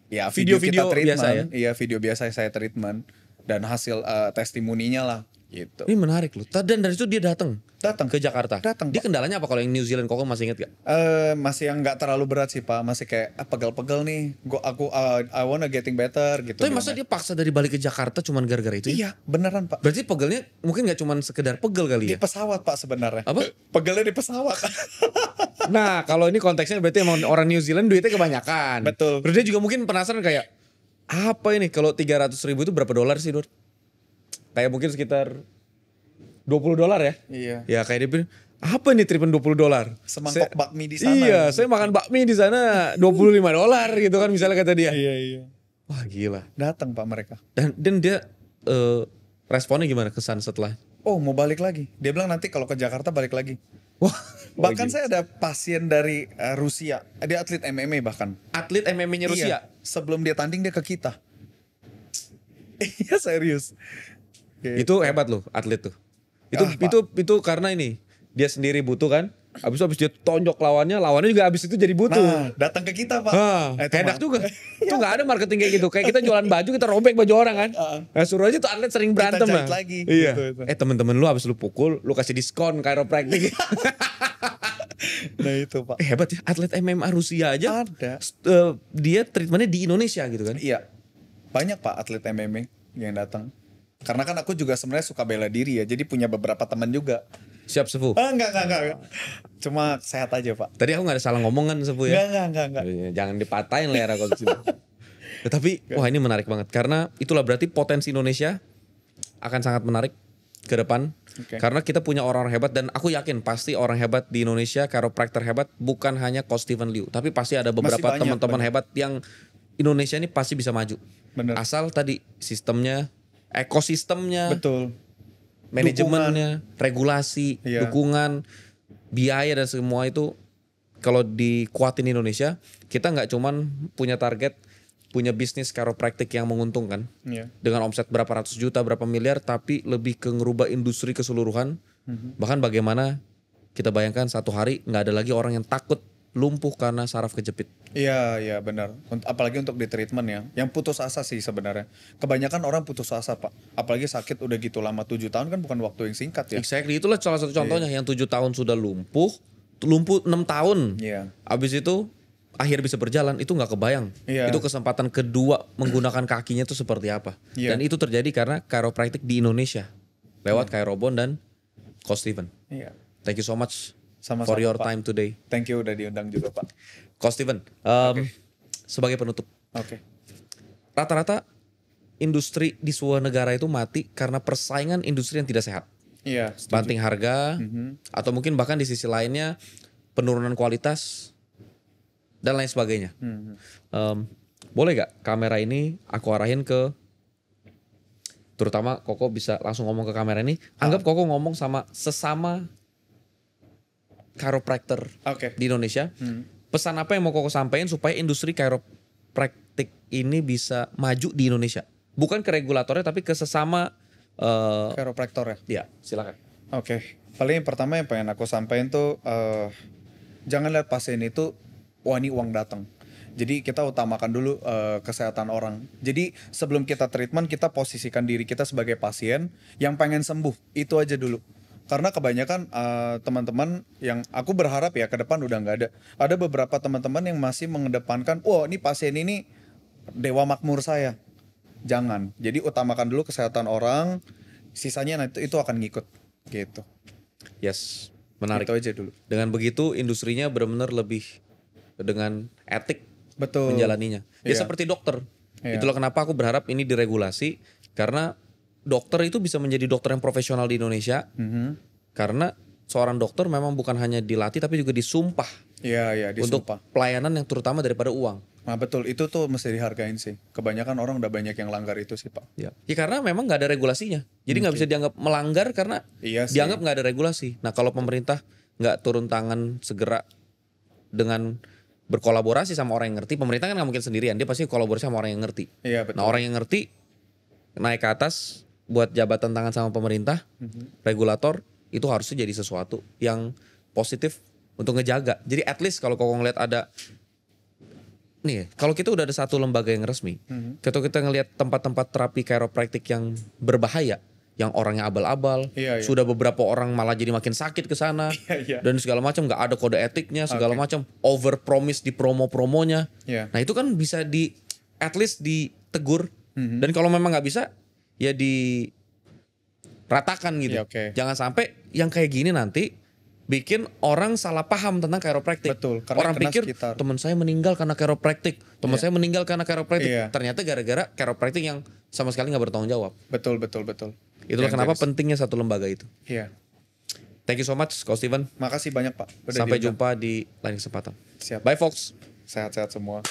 A: Ya
B: Video-video
A: kita treatment.
B: biasa ya?
A: Iya video biasa saya treatment. Dan hasil testimoninya lah. Gitu.
B: Ini menarik loh. Dan dari itu dia datang
A: Datang.
B: ke Jakarta.
A: Datang,
B: Dia
A: Pak.
B: kendalanya apa kalau yang New Zealand? Kok masih inget gak?
A: Masih yang nggak terlalu berat sih Pak. Masih kayak pegel-pegel nih. I wanna getting better gitu.
B: Tapi masa dia paksa dari balik ke Jakarta cuman gara-gara itu?
A: Iya beneran Pak.
B: Berarti pegelnya mungkin gak cuman sekedar pegel kali
A: Di
B: ya?
A: pesawat Pak sebenarnya.
B: Apa?
A: Pegelnya di pesawat.
B: Nah, kalau ini konteksnya berarti emang orang New Zealand duitnya kebanyakan.
A: Betul.
B: Terus dia juga mungkin penasaran kayak, apa ini kalau 300.000 itu berapa dolar sih, Dur? Kayak mungkin sekitar $20 ya?
A: Iya.
B: Ya kayak dia bilang, apa ini treatment $20?
A: Semangkok bakmi di sana.
B: Iya, saya makan bakmi di sana $25 gitu kan misalnya kata dia.
A: Iya.
B: Wah, gila.
A: Datang Pak mereka.
B: Dan dia responnya gimana kesan setelah?
A: Oh mau balik lagi. Dia bilang nanti kalau ke Jakarta balik lagi.
B: Wah,
A: Bahkan saya ada pasien dari Rusia. Dia atlet MMA bahkan.
B: atlet MMA-nya Rusia.
A: Iya. Sebelum dia tanding dia ke kita. Iya serius.
B: Itu hebat loh atlet tuh. Itu
A: Pak.
B: itu karena ini dia sendiri butuh kan. Habis dia tonjok lawannya juga habis itu jadi butuh.
A: Nah, datang ke kita Pak. Itu
B: Enak
A: mah.
B: juga. Itu nggak ada marketing kayak gitu. Kayak kita jualan baju, kita robek baju orang kan. Nah, suruh aja tuh atlet sering berantem
A: jahit
B: lah.
A: lagi,
B: Iya.
A: gitu.
B: Temen-temen lu habis lu pukul, lu kasih diskon chiropractic.
A: Nah itu Pak.
B: Hebat ya, atlet MMA Rusia aja.
A: Ada.
B: Dia treatmentnya di Indonesia gitu kan.
A: Iya. Banyak Pak atlet MMA yang datang. Karena kan aku juga sebenarnya suka bela diri ya. Jadi punya beberapa teman juga.
B: Siap Sefu.
A: Enggak. Cuma sehat aja Pak.
B: Tadi aku gak ada salah ngomong kan Sefu ya.
A: Enggak.
B: Iya, jangan dipatahin lah ya kalau di sini. Tapi wah ini menarik banget karena itulah berarti potensi Indonesia akan sangat menarik ke depan.
A: Oke.
B: Karena kita punya orang-orang hebat dan aku yakin pasti orang hebat di Indonesia, chiropractor hebat bukan hanya Coach Steven Liu, tapi pasti ada beberapa
A: banyak,
B: teman-teman
A: banyak.
B: hebat yang Indonesia ini pasti bisa maju.
A: Bener.
B: Asal tadi sistemnya, ekosistemnya,
A: Betul.
B: manajemennya, regulasi,
A: Iya.
B: dukungan, biaya dan semua itu kalau dikuatin Indonesia, kita nggak cuman punya target, punya bisnis chiropractic yang menguntungkan
A: Iya.
B: dengan omset berapa ratus juta, berapa miliar, tapi lebih ke ngerubah industri keseluruhan. Bahkan bagaimana kita bayangkan satu hari nggak ada lagi orang yang takut lumpuh karena saraf kejepit.
A: Iya benar. Apalagi untuk di treatment ya. Yang putus asa sih sebenarnya. Kebanyakan orang putus asa Pak. Apalagi sakit udah gitu lama 7 tahun kan bukan waktu yang singkat ya.
B: Exactly, itulah salah satu contohnya yang 7 tahun sudah lumpuh 6 tahun.
A: Iya.
B: Abis itu akhir bisa berjalan itu nggak kebayang.
A: Iya.
B: Itu kesempatan kedua menggunakan kakinya itu seperti apa.
A: Iya.
B: Dan itu terjadi karena chiropractic di Indonesia lewat Chirobon dan Coach Steven.
A: Iya.
B: Thank you so much
A: Sama-sama,
B: for your
A: Pak.
B: time today,
A: Thank you udah diundang juga Pak.
B: Coach Steven. Sebagai penutup,
A: Oke.
B: rata-rata industri di sebuah negara itu mati karena persaingan industri yang tidak sehat.
A: Iya. setuju.
B: Banting harga, atau mungkin bahkan di sisi lainnya penurunan kualitas dan lain sebagainya. boleh gak kamera ini aku arahin ke, terutama Koko bisa langsung ngomong ke kamera ini. Anggap Koko ngomong sama sesama chiropractor
A: Oke.
B: di Indonesia. Pesan apa yang mau Koko sampaikan supaya industri chiropractic ini bisa maju di Indonesia? Bukan ke regulatornya tapi ke sesama
A: Chiropractor ya.
B: ya, silakan.
A: Oke. Paling yang pertama yang pengen aku sampaikan tuh jangan lihat pasien itu wah ini uang datang. Jadi kita utamakan dulu kesehatan orang. Jadi sebelum kita treatment kita posisikan diri kita sebagai pasien yang pengen sembuh. Itu aja dulu. Karena kebanyakan teman-teman yang aku berharap ya ke depan udah nggak ada. Ada beberapa teman-teman yang masih mengedepankan, wah ini pasien ini dewa makmur saya. Jangan. Jadi utamakan dulu kesehatan orang, sisanya nanti itu akan ngikut gitu.
B: Yes, menarik.
A: Itu aja dulu.
B: Dengan begitu industrinya benar-benar lebih dengan etik
A: Betul.
B: menjalaninya. Ya
A: Iya.
B: seperti dokter.
A: Iya.
B: Itulah kenapa aku berharap ini diregulasi karena dokter itu bisa menjadi dokter yang profesional di Indonesia. Karena seorang dokter memang bukan hanya dilatih tapi juga disumpah
A: Iya, iya,
B: untuk
A: disumpah.
B: pelayanan yang terutama daripada uang.
A: Nah betul, itu tuh mesti dihargain sih. Kebanyakan orang udah banyak yang langgar itu sih Pak.
B: Ya, karena memang nggak ada regulasinya. Jadi nggak bisa dianggap melanggar karena
A: Iya sih.
B: dianggap nggak ada regulasi. Nah kalau pemerintah nggak turun tangan segera dengan berkolaborasi sama orang yang ngerti, pemerintah kan nggak mungkin sendirian. Dia pasti kolaborasi sama orang yang ngerti.
A: Iya betul.
B: Nah orang yang ngerti naik ke atas buat jabatan tangan sama pemerintah, regulator itu harusnya jadi sesuatu yang positif untuk ngejaga. Jadi at least kalau kau ngeliat ada nih, kalau kita udah ada satu lembaga yang resmi, ketika kita ngelihat tempat-tempat terapi chiropractic yang berbahaya, yang orangnya abal-abal,
A: Iya, iya.
B: sudah beberapa orang malah jadi makin sakit ke sana,
A: Iya.
B: dan segala macam, nggak ada kode etiknya, segala macam, over promise di promo-promonya.
A: Iya.
B: Nah itu kan bisa at least ditegur, dan kalau memang nggak bisa, ya diratakan gitu.
A: Iya, oke.
B: Jangan sampai yang kayak gini nanti bikin orang salah paham tentang chiropractic.
A: Betul, karena
B: Orang
A: kena
B: pikir
A: sekitar.
B: teman saya meninggal karena chiropractic, teman saya meninggal karena chiropractic.
A: Iya.
B: Ternyata gara-gara chiropractic yang sama sekali nggak bertanggung jawab.
A: Betul, betul, betul.
B: Itulah
A: Yang
B: kenapa
A: garis.
B: pentingnya satu lembaga itu.
A: Iya.
B: Thank you so much, Coach Steven.
A: Makasih banyak Pak. Udah
B: Sampai
A: diundang.
B: jumpa di lain kesempatan.
A: Siap.
B: Bye folks.
A: Sehat-sehat semua.